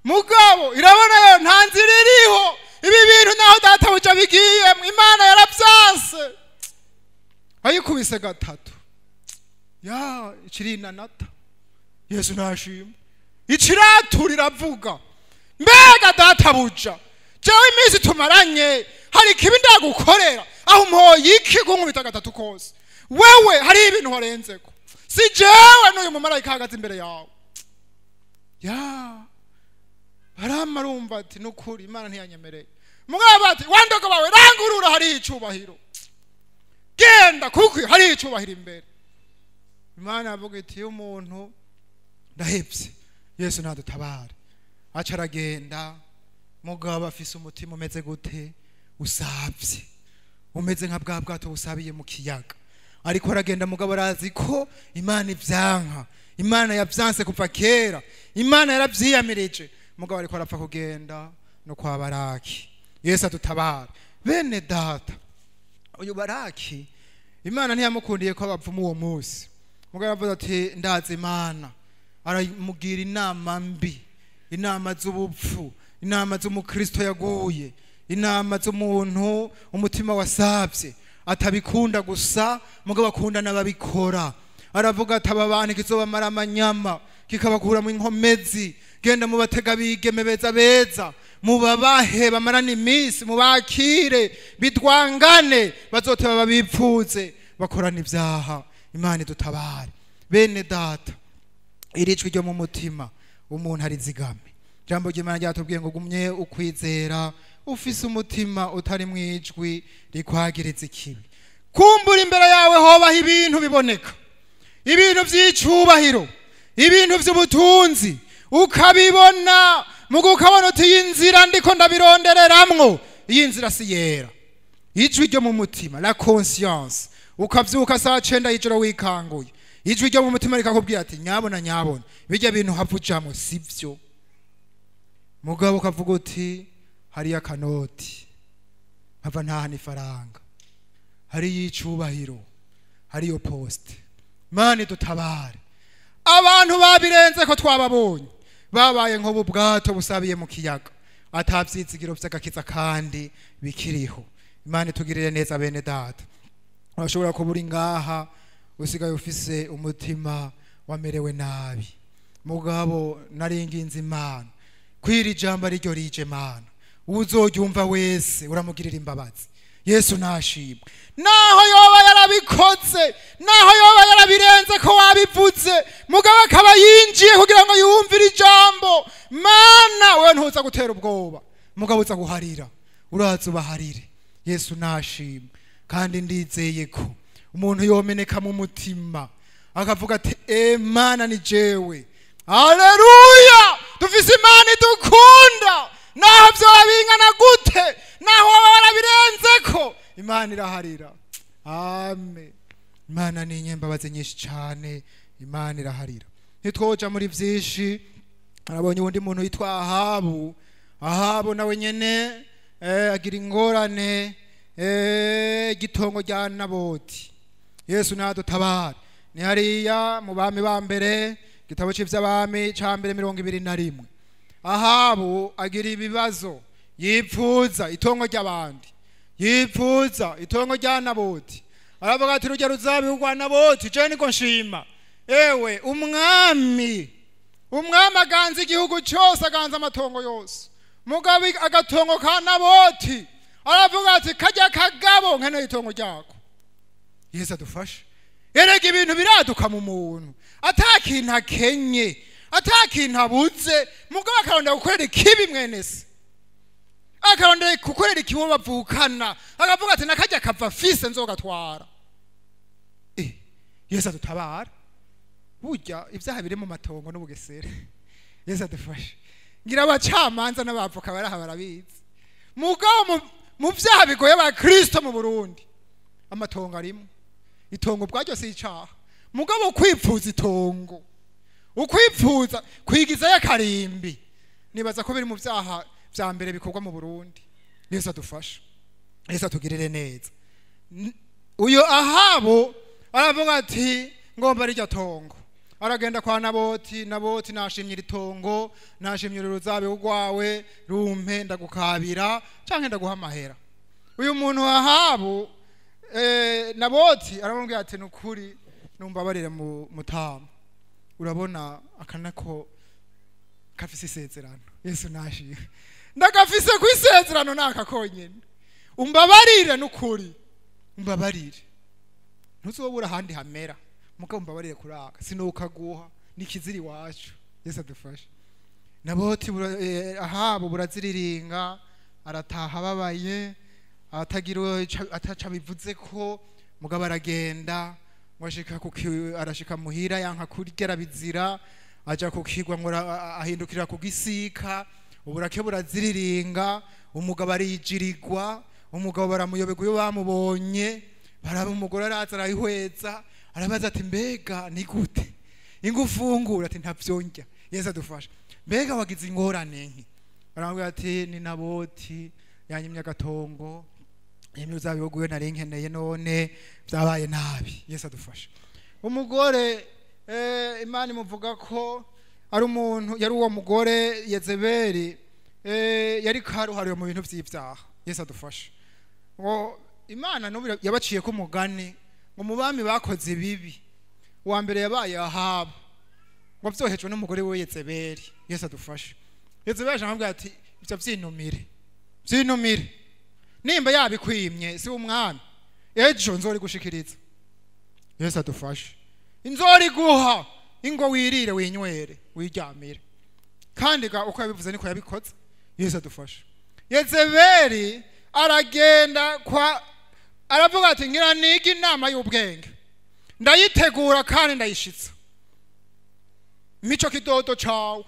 Mugabo irabona yo nta nzira iriho. Ibi bintu naho data buca bigiye Imana yarabyanse. Ayikubise gatatu. Ya ikirina nata. Yesu nashima. Ikiraturira avuga. Mbega data buca. Jewe iminsi tumaranye hari kibi ndagukorera aho mpoye iki kunkubita gatatu kose. Wewe hari ibintu warenzeko. Si jewe n'uyu mumarayika hagaze imbere yawe. Ya Baramu arumva ati nukuri Imana ntiyanyemereye. Mugabo ati wandogo bawe rangurura hari icubahiro. Genda kuko hari icubahiro imbere. Imana avuga iti umuntu ndahebye. Yesu nadutabare. Aca aragenda. Mugabo afise umutima umeze gute? Usavye. Umeze nka bwa bwato busabiye mu kiyaga. Ariko aragenda mugabo arazi ko Imana ivyanka. Imana yavyanse kuva kera. Imana yaravyiyamirije. Mugabo ariko arapfa kugenda no kwa Baraki. Yesu adutabara. Bene data. Uyu Baraki Imana ntiyamukundiye ko abapfumu uwo munsi. Mugabo avuga ati ndazi Imana. Aramugira inama mbi. Inama z'ubupfu. Inama z'umukristo yaguye. Inama z'umuntu umutima wasavye. Atabikunda gusa mugabo akunda n'ababikora. Aravuga ati aba bantu kizobamara amanyama kikabakura mu inkomezi. Genda mu batega bigeme beza mubabahe bamarana iminsi mubakire bidwangane bazoteba babipfuze bakorana ibyaha. Imana idutabare. Bene data iricwe ryo mu mutima umuntu ari zigame. Jambo ry'Imana ryatubwiye ngo gumye ukwizera ufise umutima utari mwijwi rikwagiriza ikibi. Kumbura imbere yawe hobaho ibintu biboneka, ibintu vy'icubahiro, ibintu vy'ubutunzi ukabibona mugo ukabona uti inzira ndiko ndabirondereramwo iyi nzira si yera. Ijwi ryo mu mutima la conscience ukavyuka saa 9 y'ijoro wikanguye. Ijwi ryo mu mutima rikakubwira ati nyabona bijya bintu havujamwe sivyo. Mugabo ukavuga uti hari akanoti hava ntahana ifaranga, hari y'icubahiro, hari yo poste. Imana idutabare. Abantu babirenze ko twababonye babaye nko bwato busabiye mu kiyaga atavyizigiro vy'agakiza kandi bikiriho. Imana itugirire neza bene data. Urashobora kubura ngaha usigaye ufise umutima wamerewe nabi. Mugabo naringinze Imana kwiri jambo ryo rije Mana uzoryumva wese uramugirira imbabazi. Yesu nashimwe. Naho yoba yarabikoze, naho yoba yarabirenze ko wabivuze, mugabo akaba yinjiye kugira ngo yumvire ijambo. Mana wewe ntuza gutera ubwoba, mugabo uza guharira, uraza ubaharire. Yesu nashimwe. Kandi ndizeye ko umuntu yomeneka mu mutima akavuga ati Mana ni jewe. Haleluya! Dufise Imana idukunda. Naho vyabingana gute, naho warabirenzeko Imana iraharira. Amen. Imana ni nyembabazi nyinshi cyane. Imana iraharira. Nitwoja muri vyishi arabonye undi muntu yitwa Ahabu nawe nyene agira ingorane gitongo rya Naboti. Yesu nadutabara. Ni hariya mu bami ba mbere gitabo cy'ivy'abami ca mbere 21. Ahabu agira ibibazo yipfuza itongo ry'abandi, yipfuza itongo rya Naboti. Aravuga ati rujya ruzabi rwa Naboti je niko nshima. Ewe umwami aganza igihugu cyose, aganza amatongo yose. Mugabe agatongo ka Naboti aravuga ati kajya kagabo nkene itongo ryako. Yesu adufashe. erega ibintu biraduka mu muntu atakintu akenye atakintu abuze mugabo akarondera gukorera ikibi mwene se akarondera gukorera ikibi bavukana akavuga ati nakajya kava fise nzogatwara Yesu adutabara burya ibyaha biri mu matongo n'ubugesere Yesu adufashe ngira abacamanza n'abavoka baraha barabizi mugabo mu byaha bigoye aba Kristo mu Burundi amatongo arimo itongo bwaryo si icaha mugabo kwipfuza itongo ukwipfuza kwigiza y'akarimbi nibaza ko biri mu byaha bya mbere bikorwa mu Burundi Yesu adufashe Yesu atugirire neza uyo Ahabo aravuga ati ngomba rijya tongo aragenda kwa Naboti nashimye iritongo nashimye uruzabe rwawe rumpe ndagukabira canke ndaguha amahera uyu muntu Ahabo Naboti aramubwira ati nukuri numbabarire mu mutama urabona akanako kafise isezerano Yesu nashimye ndagafise ku isezerano nakakonyene umbabarire nukuri umbabarire ntuzobura handi hamera mugabo umbabarire kuraka sinokaguha nikiziri wacu Yesu adufashe Naboti Ahabo buraziriringa arataha babaye atagira ataca bivuze ko mugabo aragenda arashika muhira yanka kurigera bizira aja kukigwa ngo ahindukira kugisika uburake buraziriringa umugabo arijirirwa umugabo baramuyobega uyo bamubonye baraba umugore araza arayihweza arabaza ati mbega ni gute ingufungura ati ntavyonja Yesu adufasha mbega wagize ingorane nki aramubwira ati ni Naboti yanyimye agatongo imyuzabe woguye narenkeneye none byabaye nabi Yesu adufasha umugore Imana imuvuga ko ari umuntu yari uwo mugore Yezebeli yari karuhariwe mu bintu vy'ivyaha Yesu adufasha ngo Imana no yabaciye ko mugani ngo mubami bakoze bibi wa mbere yabaye Ahabo ngo byohejwe n'umugore we Yezebeli Yesu adufasha Yezebeli aramubwira ati ivyo vyinumire nimba yabikwimye si umwami ejo nzori gushikiriza Yesu adufashe inzori guha ingo wirire winywere wiryamire kandi uko yabivuze niko yabikoze Yesu adufashe Yezebeli aragenda kwa aravuga ati ngira nigi inama y'ubwenge ndayitegura kandi ndayishitsa mico kidodo cawe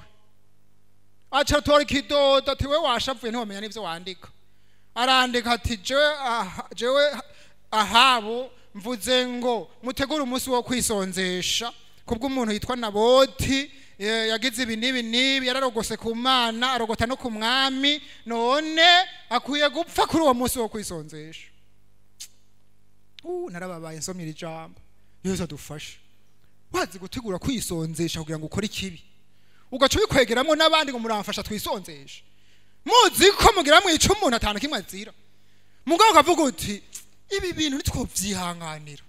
acha tori kidodo ati we washavuye ntiwamenya n'ivyo wandika arandika ati jewe Ahabo mvuze ngo mutegura umunsi wo kwisonzesha kubwo umuntu yitwa Naboti yagize ibi nibi yararogose ku Mana arogota no ku mwami none akuye gupfa kuri uwo munsi wo kwisonzesha narababaye nsomye ijambo Yesu adufashe wazi gutegura kwisonzesha kugira ngo ukore ikibi ugaca ubikwegeramo n'abandi ngo muramfasha twisonzesha muzi ko mugira mwica umuntu atanu kimwe azira mugabo ukavuga uti ibi bintu nitwovyihanganira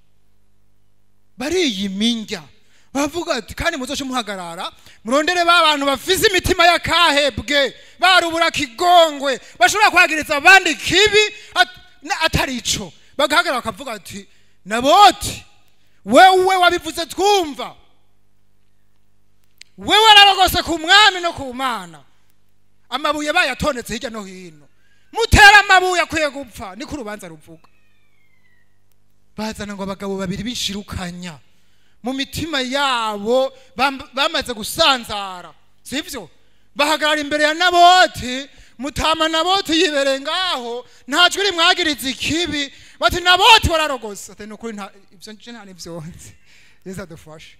bariyiminja bavuga ati kandi muzoce muhagarara murondere abantu bafise imitima yakahebwe barubura kigongwe bashobora kwagiriza abandi kibi atari ico bagahagarara bakavuga ati Naboti wewe wabivuze twumva wewe ararogose ku mwami no ku Mana amabuye bayatonetse hirya no hino mutera amabuye akwiye gupfa niko urubanza ruvuga bazana ngo abagabo babiri bishirukanya mu mitima yabo bamaze gusanzara sivyo bahagarara imbere ya Naboti mutama Naboti yibere ngaho ntajwe rimwagiriza ikibi bati Naboti wararogose ati no kuri ivyo nta nivyonze Yesu adufashe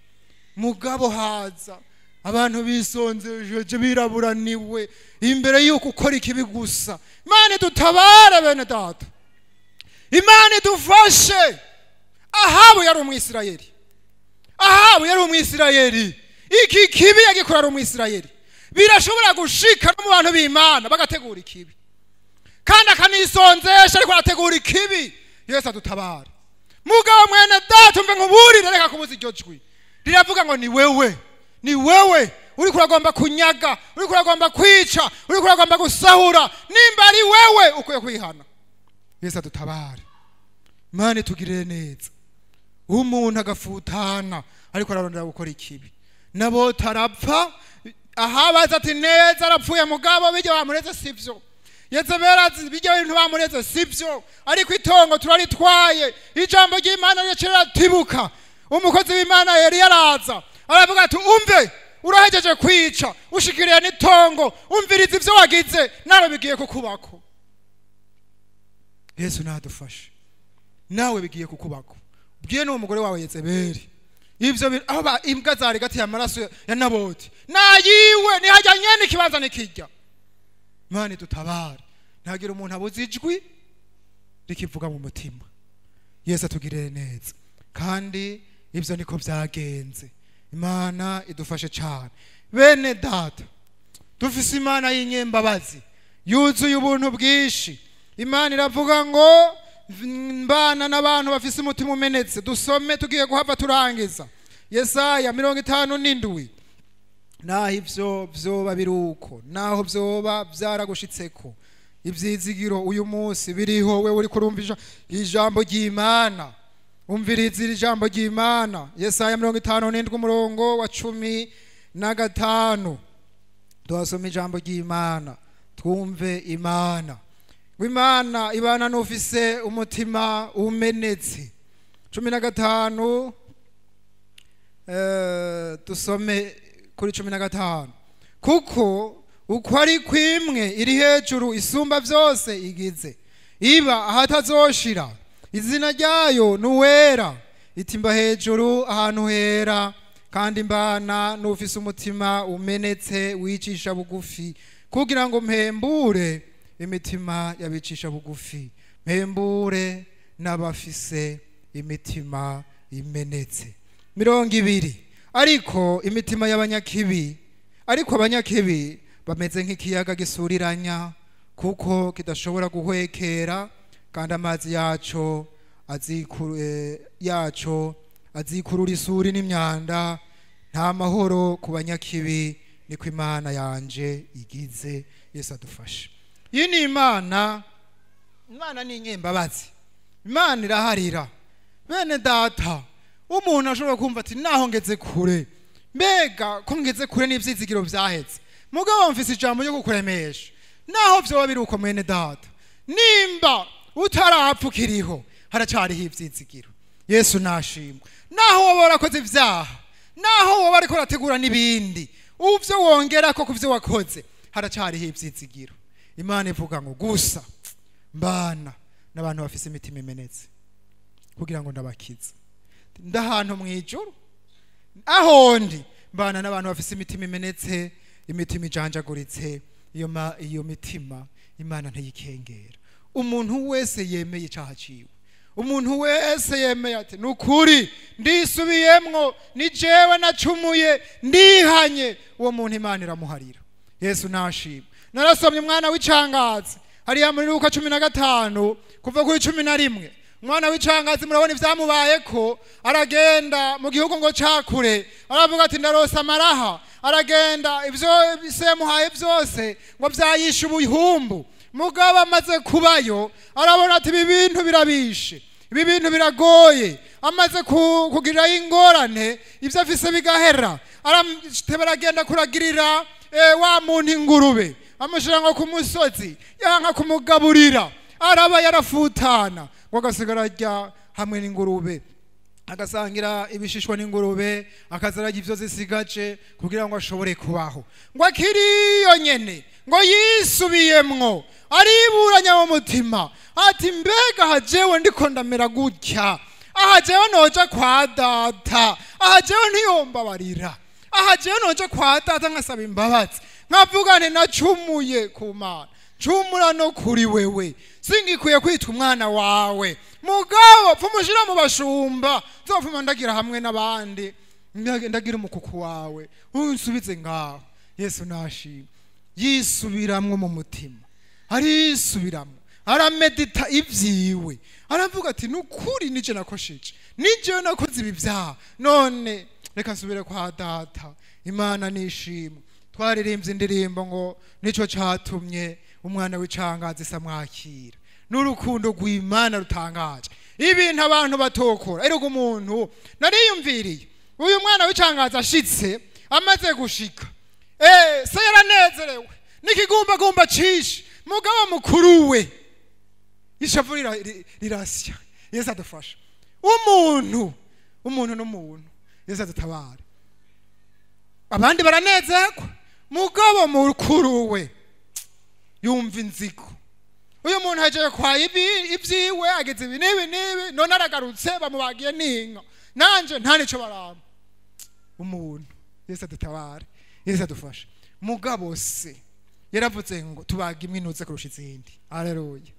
mugabo haza abantu bisonzeje biraburaniwe imbere yuko ukora ikibi gusa Imana dutabare bene data Imana idufashe Ahabo yari umwisirayeli iki kibi yagikora ari umwisirayeli birashobora gushika no mu bantu b'Imana bagategura ikibi kandi akanisonzesha ariko arategura ikibi Yesu adutabare mugabo mwene data umve nkuburire reka kubuza iryo jwi riravuga ngo ni wewe uri kuragomba kunyaga uri kuragomba kwica uri kuragomba gusahura nimba ari wewe ukwiye kwihana Yesu adutabare Imana itugirire neza umuntu agafutana ariko ararondera gukora ikibi nabo tarapfa ahabaza ati neza arapfuye mugabo bijya bamureze sivyo Yezebera bijya ibintu bamureze sivyo ariko itongo turaritwaye ijambo ry'Imana ricera tibuka umukozi w'Imana yari yaraza aravuga ati umve urahejeje kwica ushikiriye n'itongo umviriza ivyo wagize nawe bigiye kukubako Yesu nadufashe nawe bigiye kukubako bwiye n'umugore wawe Yezebeli ivyo aba imbwa zari gati y'amaraso ya Naboti nayiwe nihajyanye n'ikibanza nikijya Imana tutabara ntagira umuntu abuze ijwi rikivuga mu mutima Yesu atugirire neza kandi ivyo niko vyagenze Imana idufashe cyane bene data dufise Imana y'inyembabazi yuzuye ubuntu bwishi Imana iravuga ngo mbana n'abantu bafise umutima umenetse dusome tugiye guhava turangiza Yesaya 57 naho ivyo vyoba biruko naho vyoba vyaragushitseko ivyizigiro uyu munsi biriho wewe uri kurumvisha ijambo ry'Imana umviriza ijambo ry'Imana Yesaya 57 umurongo wa 15 twasoma ijambo ry'Imana twumve Imana w'Imana ibana n'ufise umutima umenetse 15 tusome kuri 15 kuko uko ari kwimwe iri hejuru isumba vyose igize iba ahatazoshira izina ryayo nuwera itimba hejuru ahantu hera kandi mbana n'ufise umutima umenetse wicisha bugufi kugira ngo mpembure imitima yabicisha bugufi mpembure n'abafise imitima imenetse 20 ariko imitima y'abanyakibi ariko abanyakibi bameze nk'ikiyaga gisuriranya kuko kidashobora guhwekera kandi amazi yaco azikurura isuri n'imyanda nta mahoro ku banyakibi niko Imana yanje igize Yesu adufashe iyi ni Imana ni inyembabazi Imana iraharira bene data umuntu ashobora kumva ati naho ngeze kure mbega ko ngeze kure n'ivyizigiro vyaheze mugabo mfise ijambo ryo kukuremesha naho vyoba biruko mwene data nimba utarapfa ukiriho haracariho ivyizigiro Yesu nashimwe naho woba warakoze ivyaha naho woba ariko urategura nibindi uvyo wongera ko kuvyo wakoze haracariho ivyizigiro Imana ivuga ngo gusa mbana n'abantu bafise imitima imenetse kugira ngo ndabakize ndahantu mwijuru aho ndi mbana n'abantu bafise imitima imenetse imitima ijanjaguritse iyo mitima Imana ntayikengera umuntu wese yemeye icaha ciwe umuntu wese yemeye ati nukuri ndisubiyemwo ni jewe nacumuye ndihanye uwo muntu Imana iramuharira Yesu nashimwe narasomye umwana w'icangazi hariya muri Luka 15 kuva kuri 11 umwana w'icangazi murabona ivyamubaye ko aragenda mu gihugu ngo cakure aravuga ati ndarosa amaraha aragenda ivyo bisemuhaye vyose ngo vyayisha ubuyhumbu mugabo amaze kubayo arabona ati ibi bintu birabishe ibi bintu biragoye amaze kugira ingorane ivyo afise bigahera aragenda kuragirira wa muntu ingurube amushira ngo ku musozi yanka kumugaburira araba yarafutana ngo agasigara arya hamwe n'ingurube agasangira ibishishwa n'ingurube akazarajya ivyo zisigaje kugira ngo ashobore kubaho ngo akiriyo nyene ngo yisubiyemwo ariburanya mu mutima ati mbega hajewe ndiko ndamera gutya ahajewe noja kwa data ahajewe ntiyombabarira ahajewe noja kwa data nkasaba imbabazi nkavuga nti nacumuye ku Mana cumura no kuri wewe singikwiye kwita umwana wawe mugabo pfumushira mu bashumba zopfuma ndagira hamwe n'abandi ndagira umukuku wawe unsubize ngaho Yesu nashimwe yisubiramwo mu mutima arisubiramwo aramedita ivyiwe aravuga ati nukuri nije nakosheje nije nakoze ibi vyaha none reka nsubire kwa data Imana nishimwe twaririmbye indirimbo ngo nico catumye umwana w'icangazi samwakira n'urukundo rw'Imana rutangaje ibintu abantu batokora erego umuntu nariyumviriye uyu mwana w'icangaza ashitse amaze gushika se yaranezerewe n'ikigumbagumba cishe mugabo mukuru we ishavu rirasya Yesu adufasha umuntu n'umuntu Yesu adutabare abandi baranezerwa mugabo mukuru we yumva inzigo uyu muntu haje kwa ibyiwe ageze ibi nibi none aragarutse bamubagiye n'inka nanje nta nico baramba umuntu Yesu adutabare Yesu adufasha mugabo se yaravuze ngo tubaga imwe inuze kurusha izindi haleluya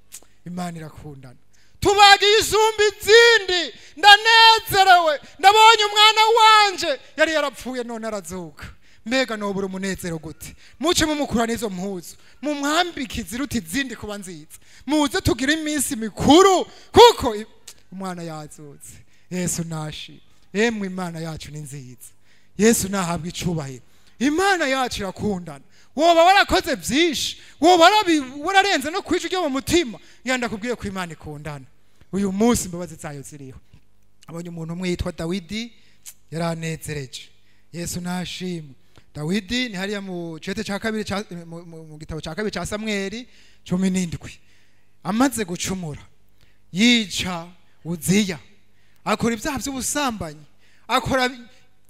Imana irakundana tubaga isumba izindi ndanezerewe ndabonye umwana wanje yari yarapfuye none arazuka mbega nobura umunezero gute muce mumukura nizo mpuzu mumwambike iziruta izindi kuba nziza muze tugira iminsi mikuru kuko umwana yazutse Yesu nashi emwe Imana yacu ni nziza Yesu nahabwa icubahiro Imana yacu irakundana woba warakoze byinshi woba wararenze no kwijwi ryo mu mutima yanda kubwiye ko Imana ikundana uyu munsi mbabazi zayo ziriho abonye umuntu umwe yitwa Dawidi yaranezereje Yesu nashimwe Dawidi ni hariya mu cete ca kabiri mu gitabo ca kabiri ca Samweli 17 amaze gucumura yica Uziya akora ibyaha by'ubusambanyi akora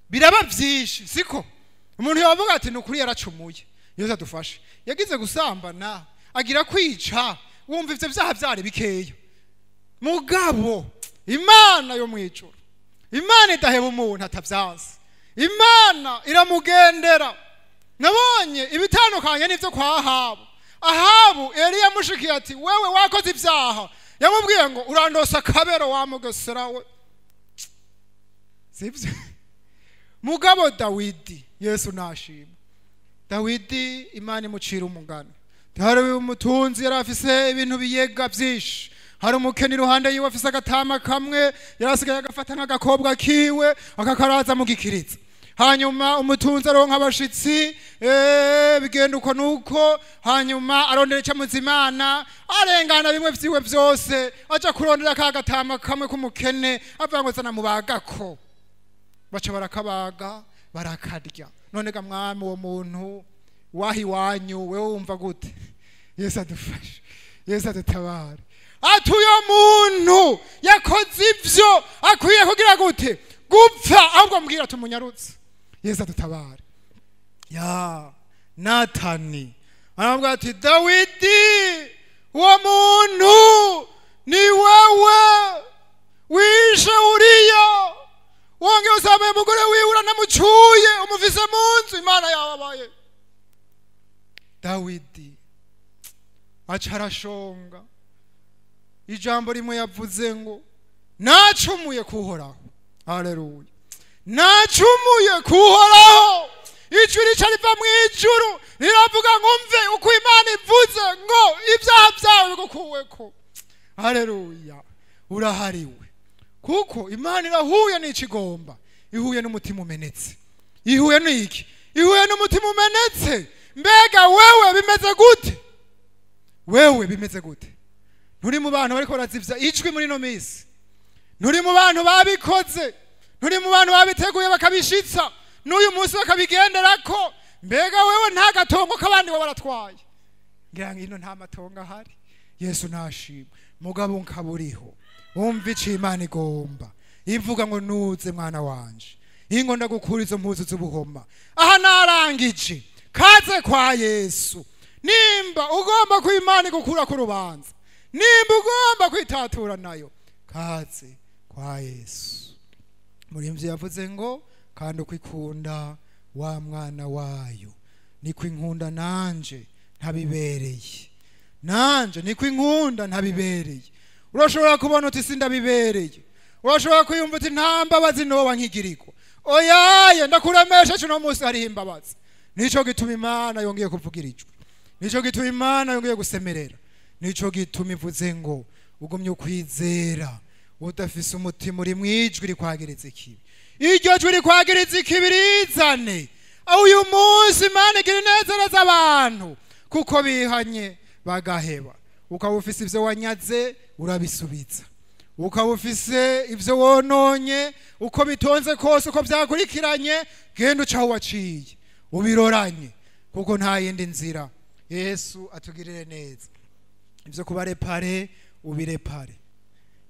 biraba byinshi siko umuntu yavuga ati nukuri yaracumuye Yesu adufashe yagize gusambana agira kwica wumva ivyo byaha byari bikeya mugabo Imana yo mwijuru Imana idaheba umuntu atavyanse Imana iramugendera nabonye ibitandukanye n'ivyo kwa Ahabu Eliya mushikiye ati wewe wakoze ibyaha yamubwiye ngo urandosa kabero wa mugesera we sivyo mugabo Dawidi Yesu nashima Dawidi Imana imucira umugani hari umutunzi yarafise ibintu biyega byinshi hari umukeni iruhande yiwe afise agatama kamwe yarasigaye agafata n'agakobwa kiwe akakaraza mu gikiriza hanyuma umutunzi aronka abashitsi bigenda uko nuko hanyuma arondera icyamuza Imana arengana bimwe vyiwe byose aja kurondera ka gatama kamwe k'umukene avuga ngo zana mubagako baca barakabaga barakarya none ga mwami wo muntu wahi wanyu wewe wumva gute Yesu adufashe Yesu adutabare atuyo muntu yakoze ivyo akwiye kugira gute gupfa ahubwo mbwira tumunyarutse Yesu adutabare ya Natani arambwa ati Dawidi uwo muntu ni wewe wishe Uriya wonge usame mugore wiwe uranamucuye umufise munzu Imana yababaye Dawidi acarashonga ijambo rimwe yavuze ngo nacumuye kuhoraho haleluya nacumuye kuhoraho ijwi rica riva mu ijuru riravuga ngo mve uko Imana ivuze ngo ibyaha byawe bigukuweko haleluya urahariwe kuko Imana irahuye n'ikigomba ihuye n'umutima umenetse ihuye n'iki ihuye n'umutima umenetse mbega wewe bimeze gute wewe bimeze gute nturi mu bantu bariko barazivya ijwi muri no misi nturi mu bantu babikoze nturi mu bantu babiteguye bakabishitsa n'uyu munsi bakabigenderako mbega wewe nta gatongo k'abandi bo baratwaye ngira ngino nta matongo ahari Yesu nashimwe mugabo nkaburiho umva ico Imana igomba ivuga ngo nuze mwana wanje ingo ndagukura izo mpuzu z'ubuhoma aha narangije kaze kwa Yesu nimba ugomba ku Imana igukura ku rubanza nimba ugomba kwitatura nayo kaze kwa Yesu murimvye yavuze ngo kandi ukwikunda wa mwana wayo niko inkunda nanje ntabibereye nanje niko inkunda ntabibereye urashobora kubona uti sindabibereye urashobora kuyumva uti nta mbabazi noba nkigiriko oyaye ndakuremesha cuno munsi hari imbabazi nico gituma Imana yongeye kuvugira ijwi nico gituma Imana yongeye gusemerera nico gituma ivuze ngo ugumye ukwizera udafise umutima uri mwijwi rikwagiriza ikibi iryo jwi rikwagiriza ikibi rizane uyu munsi Imana igira inezereza abantu kuko bihanye bagaheba ukaba ufise ivyo wanyaze urabisubiza ukaba ufise ivyo wononye uko bitonze kose uko vyakurikiranye genda ucaho waciye ubiroranye kuko nta yindi nzira. Yesu atugirire neza. Ivyo kubarepare ubirepare,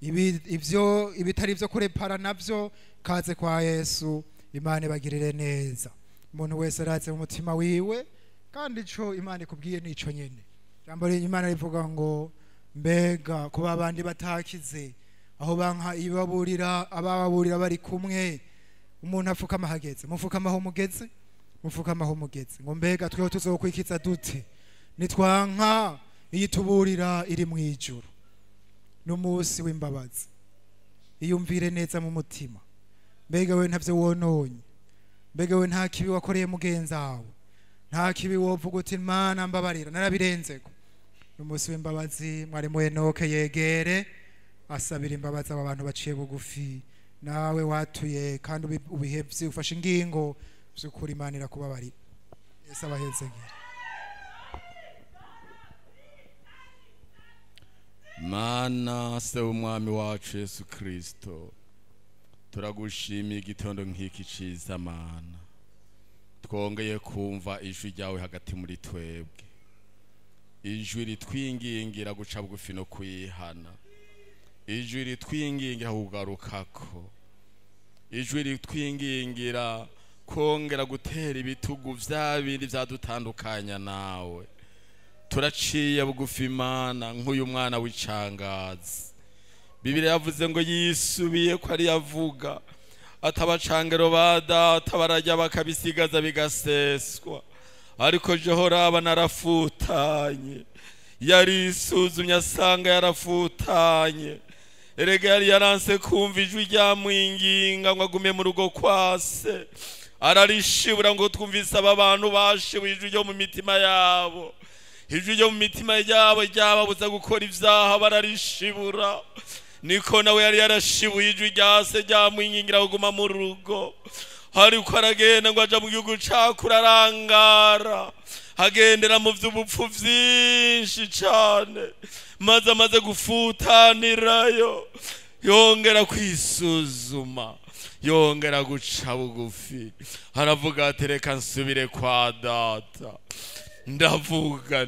ivyo ibitari ivyo kurepara navyo kaze kwa Yesu. Imana ibagirire neza. Umuntu wese araze mu mutima wiwe kandi ico Imana ikubwiye nico nyene. Jambo Imana rivuga ngo mbega kuba abandi batakize aho banka ibaburira abababurira bari kumwe umuntu afukama hageze mufukama aho mugeze mufukama aho mugeze ngo mbega tweho tuzokwikiza dute nitwanka iyituburira iri mu ijuru n'umunsi w'imbabazi. Iyumvire neza mu mutima, mbega we ntavyo wononye, mbega we nta kibi wakoreye mugenza wawe, nta kibi wovuga uti Imana mbabarira narabirenzeko. N'umunsi w'imbabazi mwarimu Enoke yegere asabira imbabazi aba bantu baciye bugufi. Nawe watuye kandi ubihevye ufashe ingingo by'ukuri Imana irakubabarira. Yesu abahezegere. Mana se umwami wacu Yesu Kristo, turagushimiye igitondo nk'iki ciza Mana, twongeye kumva ijwi ryawe hagati muri twebwe, ijwi ritwingingira guca bugufi no kwihana, ijwi ritwingingira kugarukako, ijwi ritwingingira kongera gutera ibitugu vya bindi vyadutandukanya nawe. Turaciye bugufi Imana nk'uyu mwana w'icangazi. Bibiliya yavuze ngo yisubiye ko ari yavuga atabacangero bada tabarajya bakabisigaza bigaseswa, ariko Jehova narafutanye, yari isuzumye asanga yarafutanye. Erega yari yaranse kumva ijwi ryamwinginga ngo agume mu rugo kwase, ararishibura ngo twumvise aba bantu bashiwe ijwi ryo mu mitima yabo, ijwi ryo mu mitima yabo ryababuza gukora ivyaha bararishibura. Niko nawe yari yarashibuye ijwi ryase ryamwingingira kuguma mu rugo, ariko aragenda ngo aja mu gihugu cakura arangara, agendera mu vy'ubupfu vyinshi cane, maze amaze gufutanirayo yongera kwisuzuma, yongera guca bugufi, aravuga ati reka nsubire kwa data. Ndavuga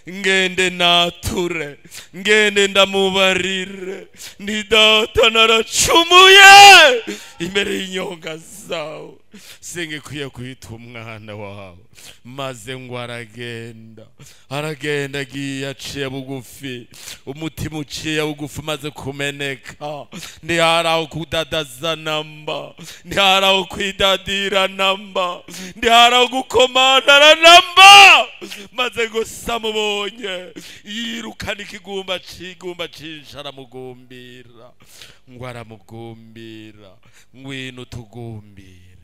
ngende nature, ngende ndamubarire, ni data naracumuye imbere y'inyonga zawe, singikwiye kwita umwana wawe. Maze ngo aragenda agiye aciye bugufi, umutima uciye bugufi maze kumeneka, ntiharaho kudadaza namba, ntiharaho kwidadira namba, ntiharaho gukomantara namba. Maze gusa mubonye yirukana ikigumba cinshi aramugumbira, ngo aramugumbira, ngwino tugumbire,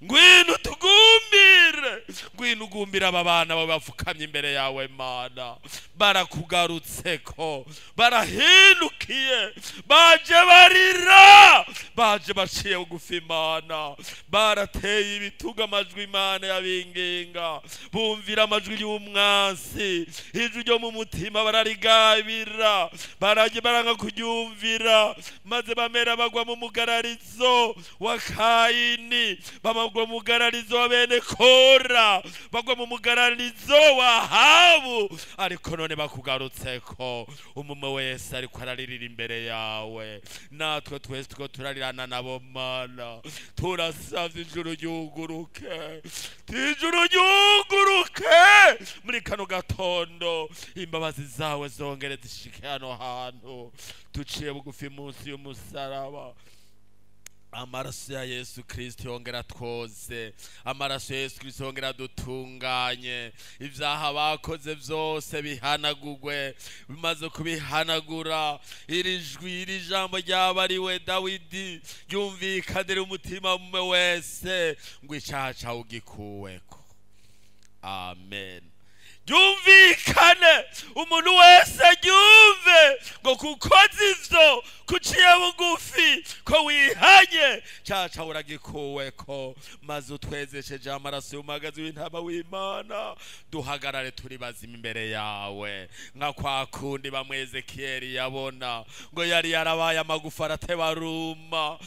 ngwino tugumbire, ngwino ugumbire aba bana bawe bafukamye imbere yawe Mana. Barakugarutseko, barahindukiye, baje barira, baje baciye bugufi Mana, barateye ibituga amajwi Imana yabinginga, bumvira amajwi y'umwansi, ijwi ryo mu mutima bararigabira, baraje baranga kuryumvira, maze bamera bagwa mu mugararizo wa Kayini, bagwa mu mugararizo wa bene Kora, bagwa mu mugararizo wa Ahabu. Ariko none bakugarutseko, umume wese ariko araririra imbere yawe, natwe twese two turarirana nabo Mana. Turasavye ijuru ryuguruke, ijuru ryuguruke muri kano gatondo, imbabazi zawe zongere zishike hano hantu. Tuciye bugufi munsi y'umusaraba, amaraso ya Yesu Kristo yongera twoze, amaraso ya Yesu Kristo yongera dutunganye, ivyaha bakoze vyose bihanagurwe. Bimaze kubihanagura, iri jwi iri jambo ryabariwe Dawidi ryumvikanire umutima umwe wese, ngo icaha cawe ugikuweko. Amen. Yumvikane umuntu wese yumve ngo kukoze ivyo kuciye bugufi ko wihanye caca uragikuweko maze utwezesheje amaraso y'umagazi w'intama w'Imana duhagarare turi bazima imbere yawe nka kwa kundi bamwe Ezekiyeli yabona ngo yari yarabaye amagufa aratebaruma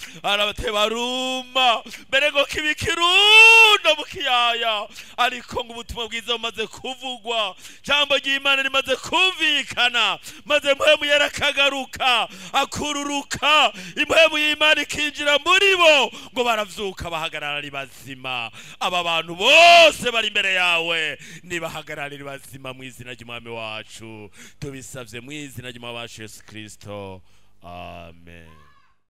mbere ngo kibikirundo mu kiyaya ariko ngo ubutumwa bwiza bumaze kuvugwa ijambo ry'Imana rimaze kumvikana maze mpwemu yarakagaruka akururuka impwemu y'Imana ikinjira muri bo ngo baravyuka bahagarara ari bazima aba bantu bose bari imbere yawe nibahagarara ari bazima mu izina ry'Umwami wacu tubisavye mu izina ry'Umwami wacu Yesu Kristo amen.